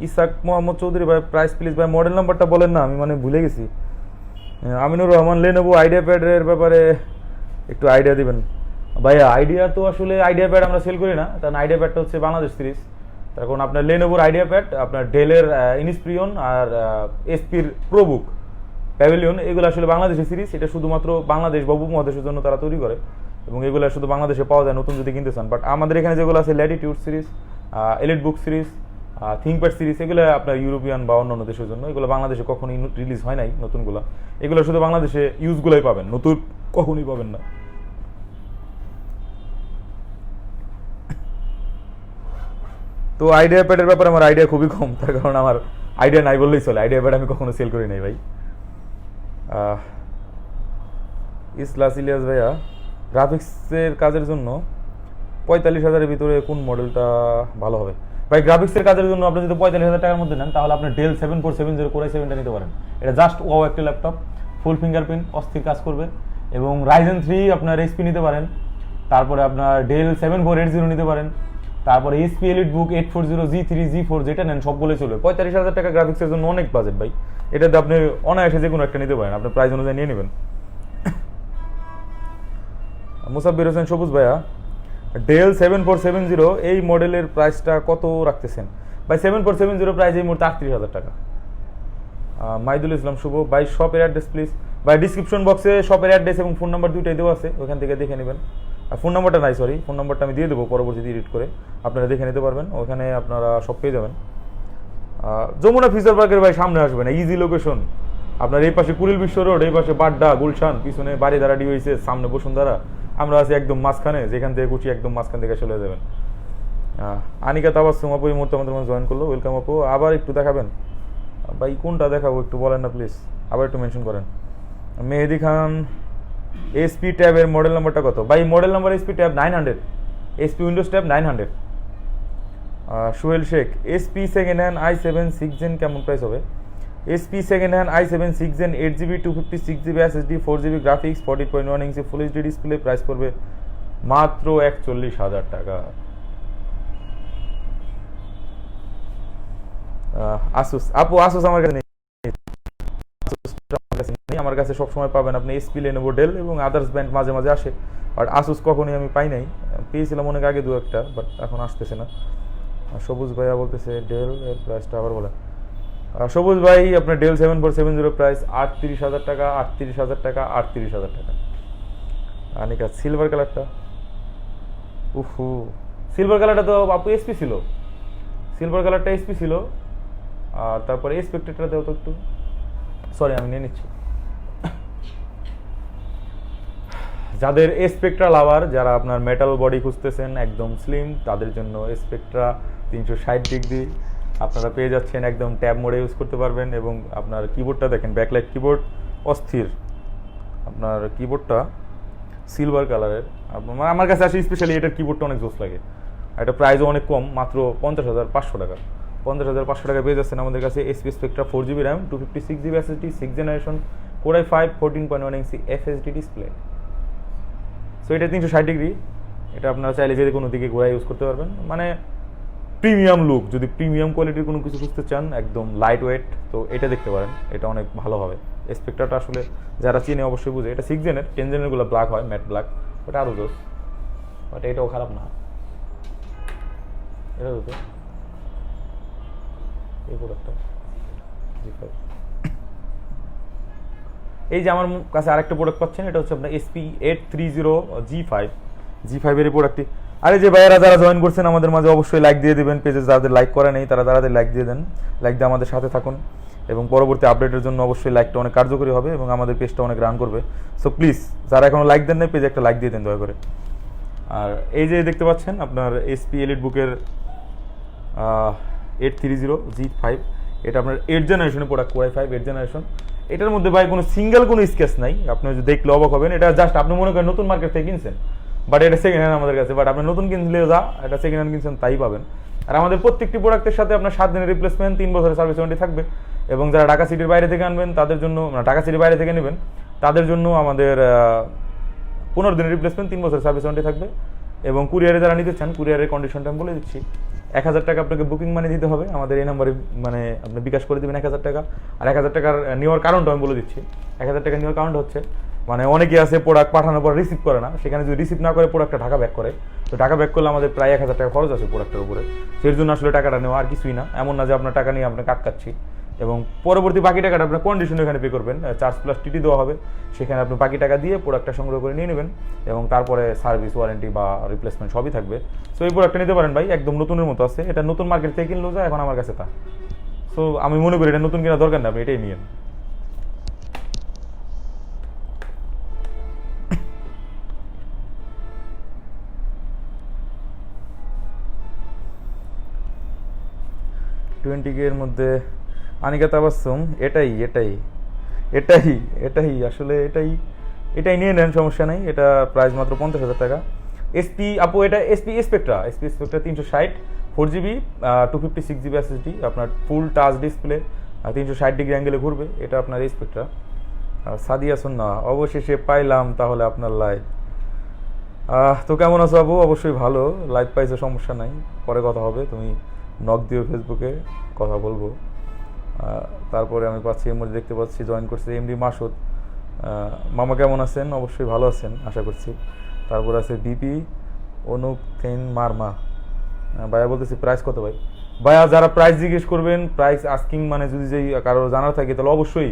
ইসাক মোহাম্মদ চৌধুরী ভাই, প্রাইস প্লিজ ভাই, মডেল নাম্বারটা বলেন না, আমি মানে ভুলে গেছি। আমিনুর রহমান লেনোভো আইডিয়া প্যাডের ব্যাপারে একটু আইডিয়া দিবেন ভাইয়া। আইডিয়া তো আসলে আইডিয়া প্যাড আমরা সেল করি না, কারণ আইডিয়া প্যাডটা হচ্ছে বাংলাদেশ সিরিজ। তার কারণ আপনার লেনোভোর আইডিয়া প্যাড, আপনার ডেলের ইনস্পিরিয়ন আর এসপির প্রোবুক, প্যাভিলিয়ন, এগুলো আসলে বাংলাদেশের সিরিজ। এটা শুধুমাত্র বাংলাদেশ বা উপমহাদেশের জন্য তারা তৈরি করে, এবং এগুলো শুধু বাংলাদেশে পাওয়া যায় নতুন যদি কিনতে চান। বাট আমাদের এখানে যেগুলো আছে ল্যাটিটিউড সিরিজ, এলিট বুক সিরিজ, থিঙ্কপ্যাড সিরিজ, এগুলো আপনার ইউরোপিয়ান বা অন্যান্য দেশের জন্য, এগুলো বাংলাদেশে কখনোই রিলিজ হয় নাই নতুনগুলো। এগুলো শুধু বাংলাদেশে ইউজগুলোই পাবেন, নতুন কখনোই পাবেন না। তো আইডিয়া প্যাডের ব্যাপারে আমার আইডিয়া খুবই কম, তার কারণ আমার আইডিয়া নাই বললেই চলে। আইডিয়া প্যাড আমি কখনো সেল করি নাই ভাই। ইসলাস ইলিয়াস ভাইয়া, গ্রাফিক্সের কাজের জন্য 45,000-এর ভিতরে কোন মডেলটা ভালো হবে? ভাই গ্রাফিক্সের কাজের জন্য আপনি যদি 45,000 টাকার মধ্যে নেন তাহলে আপনি ডেল 7470 কোরাই 7টা নিতে পারেন। এটা জাস্ট ওয়াও একটা ল্যাপটপ, ফুল ফিঙ্গারপ্রিন্ট, অস্থির কাজ করবে। এবং রাইজেন 3 আপনার এসপি নিতে পারেন, তারপরে আপনার ডেল 7480 নিতে পারেন, তারপরে এসপি এলিট বুক 840 G3 G4 যেটা নেন সবগুলোই চলবে। 45,000 টাকা গ্রাফিক্সের জন্য অনেক বাজেট ভাই, এটাতে আপনি অনায়াসে যে কোনো একটা নিতে পারেন, আপনার প্রাইস অনুযায়ী নিয়ে নেবেন। মুসাব্বির হোসেন সবুজ ভাইয়া, ডেল 7470 এই মডেলের প্রাইসটা কত রাখতেছেন? ভাই 7470 প্রাইস এই মুহূর্তে 38,000 টাকা। মাইদুল ইসলাম শুভ ভাই, শপের অ্যাড্রেস প্লিজ। ভাই ডিসক্রিপশন বক্সে শপের অ্যাড্রেস এবং ফোন নাম্বার দুইটাই দেওয়া আছে, ওখান থেকে দেখে নেবেন। আর ফোন নাম্বারটা নাই, সরি, ফোন নাম্বারটা আমি দিয়ে দেবো পরবর্তীতে এডিট করে, আপনারা দেখে নিতে পারবেন, ওখানে আপনারা সব পেয়ে যাবেন। যমুনা ফিচার পার্কের ভাই সামনে আসবেন, ইজি লোকেশন। আপনার এই পাশে কুড়িল বিশ্ব রোড, এই পাশে বাড্ডা গুলশান, পিছনে বাড়ি দাঁড়াডি হয়েছে, সামনে বসুন্ধরা, আমরা আছি একদম মাঝখানে, যেখান থেকে কুচি একদম মাঝখান থেকে চলে যাবেন। আনিকা তাবাসসুম আপু এই মুহূর্তে আমাদের মধ্যে জয়েন করলো, ওয়েলকাম আপু। আবার একটু দেখাবেন ভাই, কোনটা দেখাবো একটু বলেন না প্লিজ, আবার একটু মেনশন করেন। মেহেদি খান, এসপি ট্যাবের মডেল নাম্বারটা কত ভাই? Model number SP tab 900, SP Windows tab 900। Sohel Sheikh, SP second hand i7 6 gen কেমন প্রাইস হবে? SP second hand i7 6 gen 8GB 256GB SSD 4GB graphics 40.1 ইঞ্চি ফুল এইচডি ডিসপ্লে, প্রাইস পড়বে মাত্র 41,000 টাকা। আসুস আপু, আসুস আমার কাছে নেই, আমার কাছে সবসময় পাবেন আপনি এসপি, লেনোভো, ডেল এবং আদার্স ব্র্যান্ড মাঝে মাঝে আসে, বাট আসুস কখনোই আমি পাই নাই। পেয়েছিলাম অনেক আগে দু একটা, বাট এখন আসতেছে না। সবুজ ভাইয়া বলতেছে ডেল এর প্রাইসটা আবার বলেন। সবুজ ভাই আপনার ডেল 7470 প্রাইস 38,000 টাকা, 38,000 টাকা, 38,000 টাকা। আনিকা সিলভার কালারটা, উফু সিলভার কালারটা তো আপু এসপি ছিল, সিলভার কালারটা এসপি ছিল। আর তারপরে স্পেক্ট্রেটটা দেও তো একটু, সরি আমি নিয়ে নিচ্ছি। যাদের স্পেক্ট্রা লাভার, যারা আপনার মেটাল বডি খুঁজতেছেন একদম স্লিম, তাদের জন্য স্পেক্ট্রা 360 ডিগ্রি আপনারা পেয়ে যাচ্ছেন, একদম ট্যাব মোডে ইউজ করতে পারবেন। এবং আপনার কিবোর্ডটা দেখেন, ব্যাকলাইট কিবোর্ড অস্থির, আপনার কিবোর্ডটা সিলভার কালারের। আমার কাছে আসে স্পেশালি এটার কিবোর্ডটা অনেক জোস লাগে। এটা প্রাইসও অনেক কম, মাত্র 50,500 টাকা। 50,500 টাকা পেয়ে যাচ্ছেন আমাদের কাছে SP Spectra 4GB RAM 256GB SSD 6th generation Core i5 14.1 ইঞ্চি FHD ডিসপ্লে। সো এটা 360 ডিগ্রি, এটা আপনারা চাইলে যে কোনো দিকে ঘোরা ইউজ করতে পারবেন। মানে প্রিমিয়াম লুক, যদি প্রিমিয়াম কোয়ালিটির কোনো কিছু খুঁজতে চান, একদম লাইট ওয়েট, তো এটা দেখতে পারেন, এটা অনেক ভালো হবে। স্পেক্ট্রাটা আসলে যারা চিনে অবশ্যই বুঝে, এটা 6 জেনের, 10 জেনেরগুলো ব্ল্যাক হয়, ম্যাট ব্ল্যাক, ওটা আরও জোস, বাট এটাও খারাপ না। এটা তো এই প্রোডাক্টটা G5। এই যে আমার কাছে আরেকটা প্রোডাক্ট পাচ্ছেন, এটা হচ্ছে আপনার এসপি 830 G5 এর এই প্রোডাক্টটি। আরে যে ভাইয়েরা যারা জয়েন করছেন আমাদের মাঝে, অবশ্যই লাইক দিয়ে দিবেন। পেজে যাদের লাইক করা নেই তারা তাড়াতাড়ি লাইক দিয়ে দেন, লাইক দিয়ে আমাদের সাথে থাকুন, এবং পরবর্তী আপডেটের জন্য অবশ্যই লাইকটা অনেক কার্যকরী হবে এবং আমাদের পেজটা অনেক রান করবে। সো প্লিজ যারা এখনো লাইক দেন নাই, পেজে একটা লাইক দিয়ে দেন দয়া করে। আর এই যে দেখতে পাচ্ছেন আপনার এসপি এলিট বুকের 830 G5, এটা আপনার 8 জেনারেশনের প্রোডাক্ট, Core i5 8 জেনারেশন। এটার মধ্যে ভাই কোনো সিঙ্গেল কোনো স্কেচ নাই, আপনি যদি দেখলে অবাক হবেন। এটা জাস্ট আপনি মনে করেন নতুন মার্কেট থেকে কিনছেন, বাট এটা সেকেন্ড হ্যান্ড আমাদের কাছে, বাট আপনি নতুন কিনলেও যা এটা সেকেন্ড হ্যান্ড কিনছেন তাই পাবেন। আর আমাদের প্রত্যেকটি প্রোডাক্টের সাথে আপনার 7 দিনের রিপ্লেসমেন্ট, 3 বছরের সার্ভিস ওয়ারেন্টি থাকবে। এবং যারা ঢাকা সিটির বাইরে থেকে আনবেন তাদের জন্য, ঢাকা সিটির বাইরে থেকে নেবেন তাদের জন্য আমাদের 15 দিনের রিপ্লেসমেন্ট, 3 বছরের সার্ভিস ওয়ারেন্টি থাকবে। এবং কুরিয়ারে যারা নিতে চান, কুরিয়ারের কন্ডিশনটা আমি বলে দিচ্ছি। 1000 টাকা আপনাকে বুকিং মানি দিতে হবে, আমাদের এই নাম্বারে মানে আপনি বিকাশ করে দেবেন 1000 টাকা। আর 1000 টাকার নেওয়ার কারণটা আমি বলে দিচ্ছি। 1000 টাকা নেওয়ার কারণটা হচ্ছে, মানে অনেকেই আছে প্রোডাক্ট পাঠানোর পর রিসিভ করে না, সেখানে যদি রিসিভ না করে প্রোডাক্টটা ঢাকা ব্যাক করে, তো ঢাকা ব্যাক করলে আমাদের প্রায় 1000 টাকা খরচ আছে প্রোডাক্টের উপরে। সেই জন্য আসলে টাকাটা নেওয়া, আর কিছুই না। এমন না যে আপনার টাকা নিয়ে আপনাকে আটকাচ্ছি। এবং পরবর্তী বাকি টাকাটা আপনার কন্ডিশনে এখানে পে করবেন, চার্জ প্লাস টিটি দেওয়া হবে, সেখানে আপনি বাকি টাকা দিয়ে প্রোডাক্টটা সংগ্রহ করে নিয়ে নেবেন, এবং তারপরে সার্ভিস ওয়ারেন্টি বা রিপ্লেসমেন্ট সবই থাকবে। সো এই প্রোডাক্টটা নিতে পারেন ভাই, একদম নতুনের মতো আছে। এটা নতুন মার্কেট থেকে কিনলেও যায় এখন আমার কাছে তা। সো আমি মনে করি এটা নতুন কেনার দরকার না, আপনি এটাই নিয়েন। টোয়েন্টি কে এর মধ্যে আনিকা তাবাসসুম, এটাই এটাই এটাই এটাই আসলে এটাই নিয়ে নেন, সমস্যা নেই। এটা প্রাইস মাত্র 50,000 টাকা। এসপি আপু, এটা SP Spectra 360 4GB 256GB SSD, আপনার ফুল টাচ ডিসপ্লে, 360 ডিগ্রি অ্যাঙ্গেলে ঘুরবে, এটা আপনার স্পেক্ট্রা। সাদিয়া সুন্না, অবশেষে পাইলাম তাহলে আপনার লাইভ। তো কেমন আছো আপু? অবশ্যই ভালো, লাইভ পাইছো, সমস্যা নাই, পরে কথা হবে, তুমি নক দিও ফেসবুকে, কথা বলবো। তারপরে আমি পাচ্ছি এর মধ্যে দেখতে পাচ্ছি জয়েন করছে এমডি মাসুদ। মামা কেমন আছেন? অবশ্যই ভালো আছেন আশা করছি। তারপর আছে বিপি অনুপ থেন মারমা। ভাইয়া বলতেছি প্রাইস কত ভাই? ভাইয়া যারা প্রাইস জিজ্ঞেস করবেন, প্রাইস আস্কিং মানে যদি যেই কারো জানার থাকে তাহলে অবশ্যই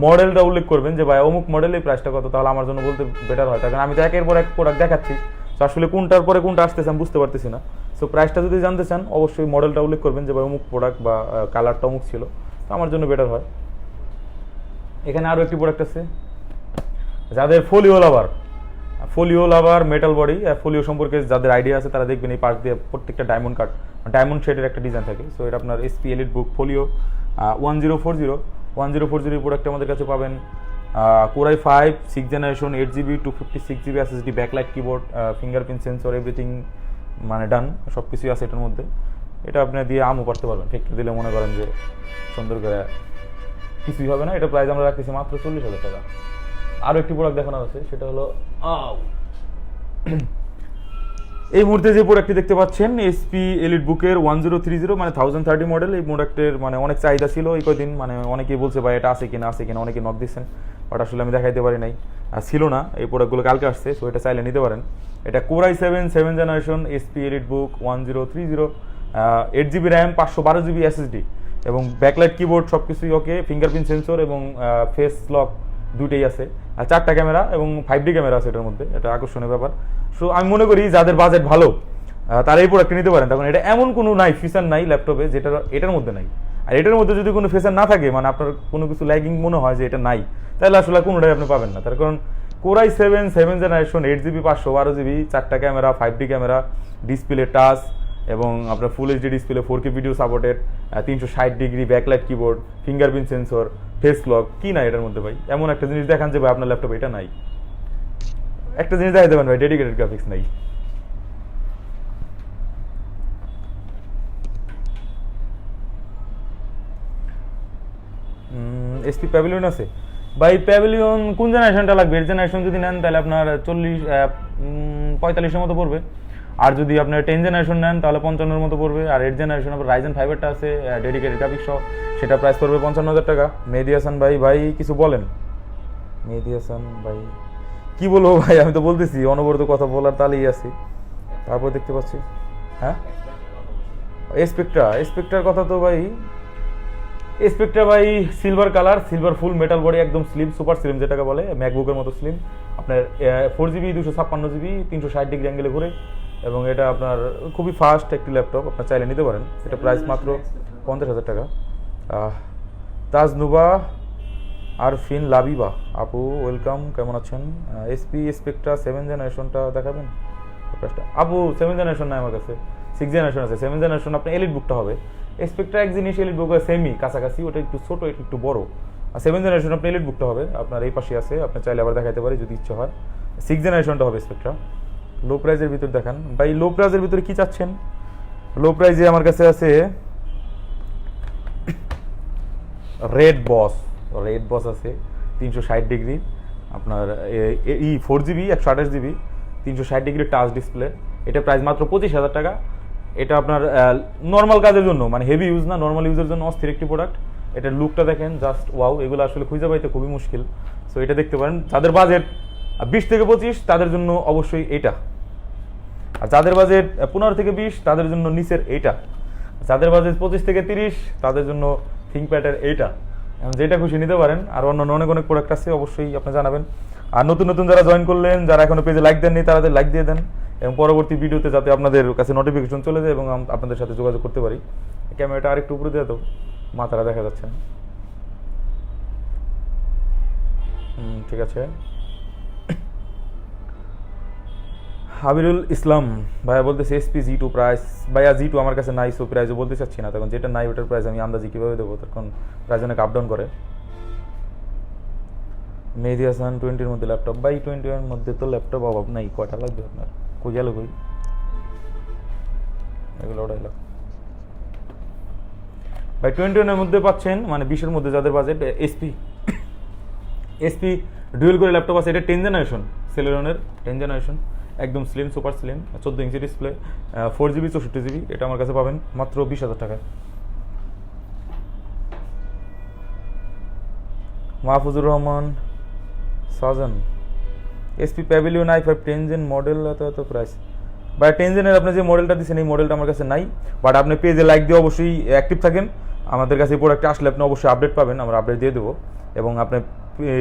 মডেলটা উল্লেখ করবেন যে ভাই অমুক মডেলের প্রাইসটা কত, তাহলে আমার জন্য বলতে বেটার হয়। কারণ আমি তো একের পর এক প্রোডাক্ট দেখাচ্ছি, তো আসলে কোনটার পরে কোনটা আসতেছে আমি বুঝতে পারতেছি না। সো প্রাইসটা যদি জানতে চান অবশ্যই মডেলটা উল্লেখ করবেন যে ভাই অমুক প্রোডাক্ট বা কালারটা অমুক ছিল, তো আমার জন্য বেটার হয়। এখানে আরও একটি প্রোডাক্ট আছে যাদের ফোলিও লাভার মেটাল বডি, ফোলিও সম্পর্কে যাদের আইডিয়া আছে তারা দেখবেন এই পাশ দিয়ে প্রত্যেকটা ডায়মন্ড শেডের একটা ডিজাইন থাকে। সো এটা আপনার এসপি এলিট বুক ফোলিও 1040 প্রোডাক্ট আমাদের কাছে পাবেন Core i 5 6th generation 8 GB 256 GB SSD backlight keyboard fingerprint sensor everything মানে ডান, সব কিছুই আছে এটার মধ্যে। এটা আপনি দিয়ে আমও করতে পারবেন, ফেক্টর দিলে মনে করেন যে সুন্দর করে কিছুই হবে না। এটা প্রাইস আমরা রাখতেছি মাত্র 40,000 টাকা। আরও একটি প্রোডাক্ট দেখানো আছে, সেটা হলো এই মুহূর্তে যে প্রোডাক্টটি দেখতে পাচ্ছেন এসপি এলিট বুকের 1030 মানে 1030 মডেল। এই প্রোডাক্টের মানে অনেক চাহিদা ছিল এই কদিন, মানে অনেকেই বলছে ভাই এটা আছে কিনা আছে কিনা, অনেকে নক দিচ্ছেন, বাট আসলে আমি দেখাইতে পারি নাই, আর ছিল না। এই প্রোডাক্টগুলো কালকে আসছে, সো এটা চাইলে নিতে পারেন। এটা কোরাই 7 জেনারেশন এসপি এলিট বুক 1030, 8 GB র্যাম 512 GB SSD এবং ব্যাকলাইট কিবোর্ড সব কিছুই ওকে, ফিঙ্গারপ্রিন্ট সেন্সর এবং ফেস লক দুইটাই আছে, আর 4টা ক্যামেরা এবং 5D ক্যামেরা আছে এটার মধ্যে। এটা আকর্ষণীয় ব্যাপার। সো আমি মনে করি যাদের বাজেট ভালো তারা এই প্রোডাক্টটা নিতে পারেন। তখন এটা এমন কোনো নাই ফিচার নাই ল্যাপটপে যেটা এটার মধ্যে নাই, আর এটার মধ্যে যদি কোনো ফিচার না থাকে, মানে আপনার কোনো কিছু ল্যাগিং মনে হয় যে এটা নাই, তাহলে আসলে কোনোটাই আপনি পাবেন না। তার কারণ কোরাই 7 জেনারেশন 8 GB 512 GB 4টা camera 5D camera, display touch এবং আপনার ফুল HD display, 4K video supported, 360 degree backlight keyboard, fingerprint sensor, face lock, কি নাই এটার মধ্যে ভাই? এমন একটা জিনিস দেখান যে ভাই আপনার ল্যাপটপে এটা নাই। একটা জিনিস দেখাই দেবেন ভাই, ডেডিকেটেড গ্রাফিক্স নাই। এসপি প্যাভিলিয়ন আছে ভাই। প্যাভিলিয়ন কোন জেনারেশনটা লাগবে? 8 জেনারেশন যদি নেন তাহলে আপনার 45-45 মতো পড়বে, আর যদি আপনার 10 জেনারেশন নেন তাহলে 55 মতো পড়বে। আর 8 জেনারেশন আপনার রাইজেন 5 আছে ডেডিকেটেড গ্রাফিক্স সহ, সেটা প্রাইস পড়বে 55,000 টাকা। মেহেদি হাসান ভাই, ভাই কিছু বলেন। মেহেদি হাসান ভাই কি বলবো ভাই, আমি তো বলতেছি অনবরত কথা বলার তালেই আছি। তারপর দেখতে পাচ্ছি হ্যাঁ স্পেক্ট্রার কথা তো ভাই, স্পেক্ট্রা ভাই সিলভার কালার, সিলভার ফুল মেটাল বডি, একদম স্লিম, সুপার স্লিম যেটাকে বলে, ম্যাকবুকের মতো স্লিম। আপনার 4GB 256GB 360 ডিগ্রি অ্যাঙ্গেলে ঘুরে, এবং এটা আপনার খুবই ফাস্ট একটি ল্যাপটপ, আপনার চাইলে নিতে পারেন। এটা প্রাইস মাত্র 50,000 টাকা। তাজনুবা আরফিন লাবিবা আপু, ওয়েলকাম, কেমন আছেন? এসপি স্পেক্ট্রা 7 জেনারেশনটা দেখাবেন প্রাইসটা? আপু 7 জেনারেশন নাই আমার কাছে, 6 জেনারেশন আছে। 7 জেনারেশন আপনার এলিট বুকটা হবে। স্পেক্ট্রা এক জিনিস, এলিট বুক সেমি কাছাকাছি, ওটা একটু ছোটো, এটা একটু বড়। আর 7 জেনারেশন আপনার এলিট বুকটা হবে, আপনার এই পাশে আছে, আপনি চাইলে আবার দেখাতে পারি যদি ইচ্ছা হয়। 6 জেনারেশনটা হবে স্পেক্ট্রা। লো প্রাইজের ভিতর দেখান ভাই, লো প্রাইজের ভিতরে কি চাচ্ছেন? লো প্রাইজে আমার কাছে আছে রেড বস আছে 360 ডিগ্রি, আপনার 4GB 128GB 360 degree touch display. এটা প্রাইস মাত্র 25,000 টাকা। এটা আপনার নর্মাল কাজের জন্য, মানে হেভি ইউজ না, নর্মাল ইউজের জন্য অস্থির একটি প্রোডাক্ট। এটার লুকটা দেখেন জাস্ট ওয়াও, এগুলো আসলে খুঁজে পাইতে খুবই মুশকিল। সো এটা দেখতে পারেন, যাদের বাজেট 20 থেকে 25 তাদের জন্য অবশ্যই এটা, আর যাদের বাজেট 15 থেকে 20 তাদের জন্য নিচের এইটা, যাদের বাজেট 25 থেকে 30 তাদের জন্য থিঙ্কপ্যাডের এইটা, যেটা খুশি নিতে পারেন। আর অন্য অনেক প্রোডাক্ট আছে, অবশ্যই আপনি জানাবেন। আর নতুন যারা জয়েন করলেন, যারা এখনো পেজে লাইক দেননি, তারা লাইক দিয়ে দেন, এবং পরবর্তী ভিডিওতে যাতে আপনাদের কাছে নোটিফিকেশন চলে যায় এবং আপনাদের সাথে যোগাযোগ করতে পারি। ক্যামেরাটা আরেকটু উপরে দিয়ে দাও, মাথাটা দেখা যাচ্ছে না। ঠিক আছে। হাবিরুল ইসলাম ভাইয়া বলতেছে এসপি G2 প্রাইস, ভাইয়া G2 আমার কাছে নাই, সো প্রাইসও বলতে চাচ্ছি না। তখন যেটা নাই ওটার প্রাইস আমি আন্দাজি কীভাবে দেবো, তখন প্রাইস অনেক আপ ডাউন করে। মেহেদি হাসান 20-র মধ্যে ল্যাপটপ, বাই 20-এর মধ্যে তো ল্যাপটপ অভাব নাই, কয়টা লাগবে আপনার? কই গেল কই এগুলো? ওটাইল ভাই 21-এর মধ্যে পাচ্ছেন, মানে 20-এর মধ্যে যাদের বাজেট। এসপি ডুয়েল করে ল্যাপটপ আছে, এটা 10 জেনারেশন, সেলেরনের 10 জেনারেশন, একদম slim, super slim, 14 inch display, 4GB 64GB। এটা আমার কাছে পাবেন মাত্র 20,000 টাকায়। মাহফুজুর রহমান সাজন, এসপি প্যাভিলিয়ন i5 10 জেন মডেল, এত প্রাইস। বা 10 জেনের আপনি যে মডেলটা দিচ্ছেন এই মডেলটা আমার কাছে নাই, বাট আপনি পেজে লাইক দিয়ে অবশ্যই অ্যাক্টিভ থাকেন। আমাদের কাছে এই প্রোডাক্টটা আসলে আপনি অবশ্যই আপডেট পাবেন, আমরা আপডেট দিয়ে দেবো। এবং আপনি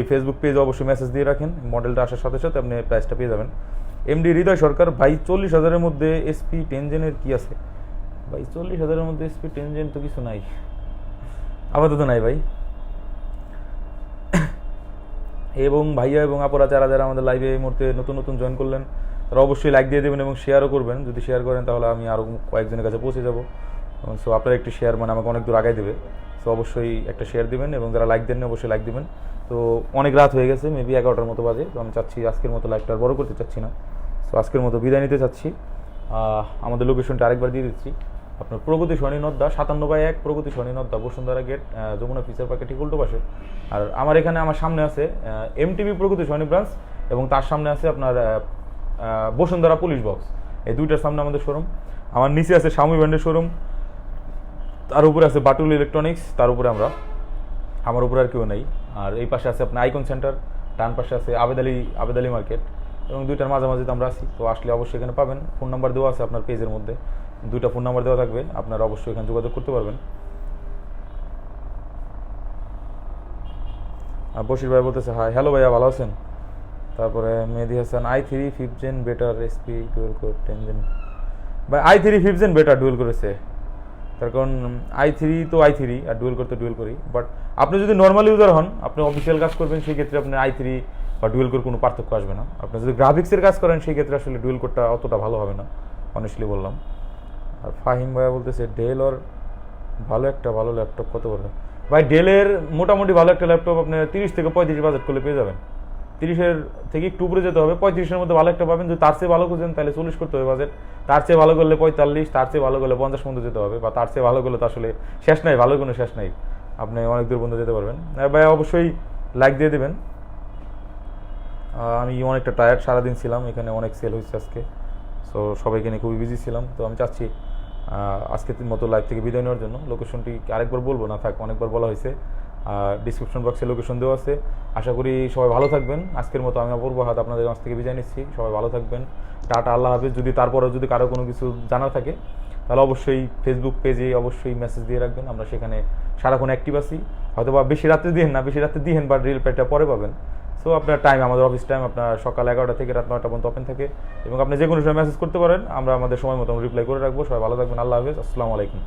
ফেসবুক পেজে অবশ্যই মেসেজ দিয়ে রাখেন, মডেলটা আসার সাথে সাথে আপনি প্রাইসটা পেয়ে যাবেন। এমডি হৃদয় সরকার, ভাই 40,000-এর মধ্যে এসপি 10 জেনের কী আছে? ভাই 40,000-এর মধ্যে এসপি 10 জেন তো কিছু নাই, আপাতত নাই ভাই। এবং ভাইয়া এবং আপুরা যারা আমাদের লাইভে এই মুহূর্তে নতুন জয়েন করলেন, তারা অবশ্যই লাইক দিয়ে দেবেন এবং শেয়ারও করবেন। যদি শেয়ার করেন তাহলে আমি আরও কয়েকজনের কাছে পৌঁছে যাবো। সো আপনার একটি শেয়ার মানে আমাকে অনেক দূর আগায় দেবে। সো অবশ্যই একটা শেয়ার দিবেন, এবং যারা লাইক দেন অবশ্যই লাইক দিবেন। তো অনেক রাত হয়ে গেছে, মেবি 11টার মতো বাজে। তো আমি চাচ্ছি আজকের মতো লাইভটা আর বড় করতে চাচ্ছি না, সো আজকের মতো বিদায় নিতে চাচ্ছি। আমাদের লোকেশনটা আরেকবার দিয়ে দিচ্ছি, আপনার প্রগতি সরণি নদ্দা 57/1 প্রগতি সরণি নদ্দা বসুন্ধরা গেট, যমুনা ফিচার পার্কের ঠিক উল্টো পাশে। আর আমার এখানে আমার সামনে আছে এমটিভি প্রগতি সরণি ব্রাঞ্চ, এবং তার সামনে আছে আপনার বসুন্ধরা পুলিশ বক্স। এই দুইটার সামনে আমাদের শোরুম। আমার নিচে আছে শাওমি ব্র্যান্ডের শোরুম, তার উপরে আছে বাটুল ইলেকট্রনিক্স, তার উপরে আমার উপরে আর কেউ নেই। আর এই পাশে আছে আপনার আইকন সেন্টার, ডান পাশে আছে আবেদ আলী মার্কেট, এবং দুইটার মাঝামাঝি আমরা আছি। তো আসলে অবশ্যই এখানে পাবেন। ফোন নাম্বার দেওয়া আছে আপনার পেজের মধ্যে, দুইটা ফোন নাম্বার দেওয়া থাকবে, আপনারা অবশ্যই এখানে যোগাযোগ করতে পারবেন। আর বশির ভাই বলতেছে হাই, হ্যালো ভাইয়া, ভালো আছেন? তারপরে Mehedi Hasan i3 5th gen better এসপি ডুয়েল কোর 10 জেন। ভাই i3 5th gen better dual করেছে, তার কারণ i3 তো i3 আর ডুয়েল করতে ডুয়েল করি। বাট আপনি যদি নর্মাল ইউজার হন, আপনি অফিসিয়াল কাজ করবেন, সেই ক্ষেত্রে আপনার i3 বা ডুয়েল কোর কোনো পার্থক্য আসবে না। আপনি যদি গ্রাফিক্সের কাজ করেন, সেই ক্ষেত্রে আসলে ডুয়েল কোরটা অতটা ভালো হবে না, অনেস্টলি বললাম। আর ফাহিম ভাইয়া বলতেছে ডেল ওর ভালো ল্যাপটপ কত বলবে? ভাই ডেলের মোটামুটি ভালো একটা ল্যাপটপ আপনার 30 থেকে 35 বাজেট করলে পেয়ে যাবেন। 30-এর থেকে একটু উপরে যেতে হবে, 35-এর মধ্যে ভালো একটা পাবেন। যদি তার চেয়ে ভালো খুঁজেন তাহলে 40 করতে হবে বাজেট, তার চেয়ে ভালো করলে 45, তার চেয়ে ভালো করলে 50 পর্যন্ত যেতে হবে, বা তার চেয়ে ভালো করলে তো আসলে শেষ নাই, ভালো কোনো শেষ নাই, আপনি অনেক দূর পর্যন্ত যেতে পারবেন। ভাই অবশ্যই লাইক দিয়ে দেবেন। আমি অনেকটা টায়ার্ড, সারাদিন ছিলাম এখানে, অনেক সেল হয়েছে আজকে, সো সবাইকে নিয়ে খুবই বিজি ছিলাম। তো আমি চাচ্ছি আজকের মতো লাইভ থেকে বিদায় নেওয়ার জন্য। লোকেশনটি আরেকবার বলবো না, থাক, অনেকবার বলা হয়েছে, ডিসক্রিপশন বক্সে লোকেশন দেওয়া আছে। আশা করি সবাই ভালো থাকবেন। আজকের মতো আমি অপূর্ব হাত আপনাদের কাছ থেকে বিদায় নিচ্ছি। সবাই ভালো থাকবেন, টাটা, আল্লাহ হাফেজ। যদি তারপরেও যদি কারো কোনো কিছু জানার থাকে, তাহলে অবশ্যই ফেসবুক পেজে অবশ্যই মেসেজ দিয়ে রাখবেন, আমরা সেখানে সারাক্ষণ অ্যাক্টিভ আছি। হয়তো বা বেশি রাত্রে দিয়েন না, বেশি রাত্রে দিয়েন, বাট রিল প্যাটটা পরে পাবেন। সো আপনার টাইম, আমাদের অফিস টাইম আপনার সকাল 11টা থেকে রাত 9টা পর্যন্ত ওপেন থাকে, এবং আপনি যে কোনো সময় মেসেজ করতে পারেন, আমরা আমাদের সময় মতো রিপ্লাই করে রাখবো। সবাই ভালো থাকবেন, আল্লাহ হাফেজ, আসসালামু আলাইকুম।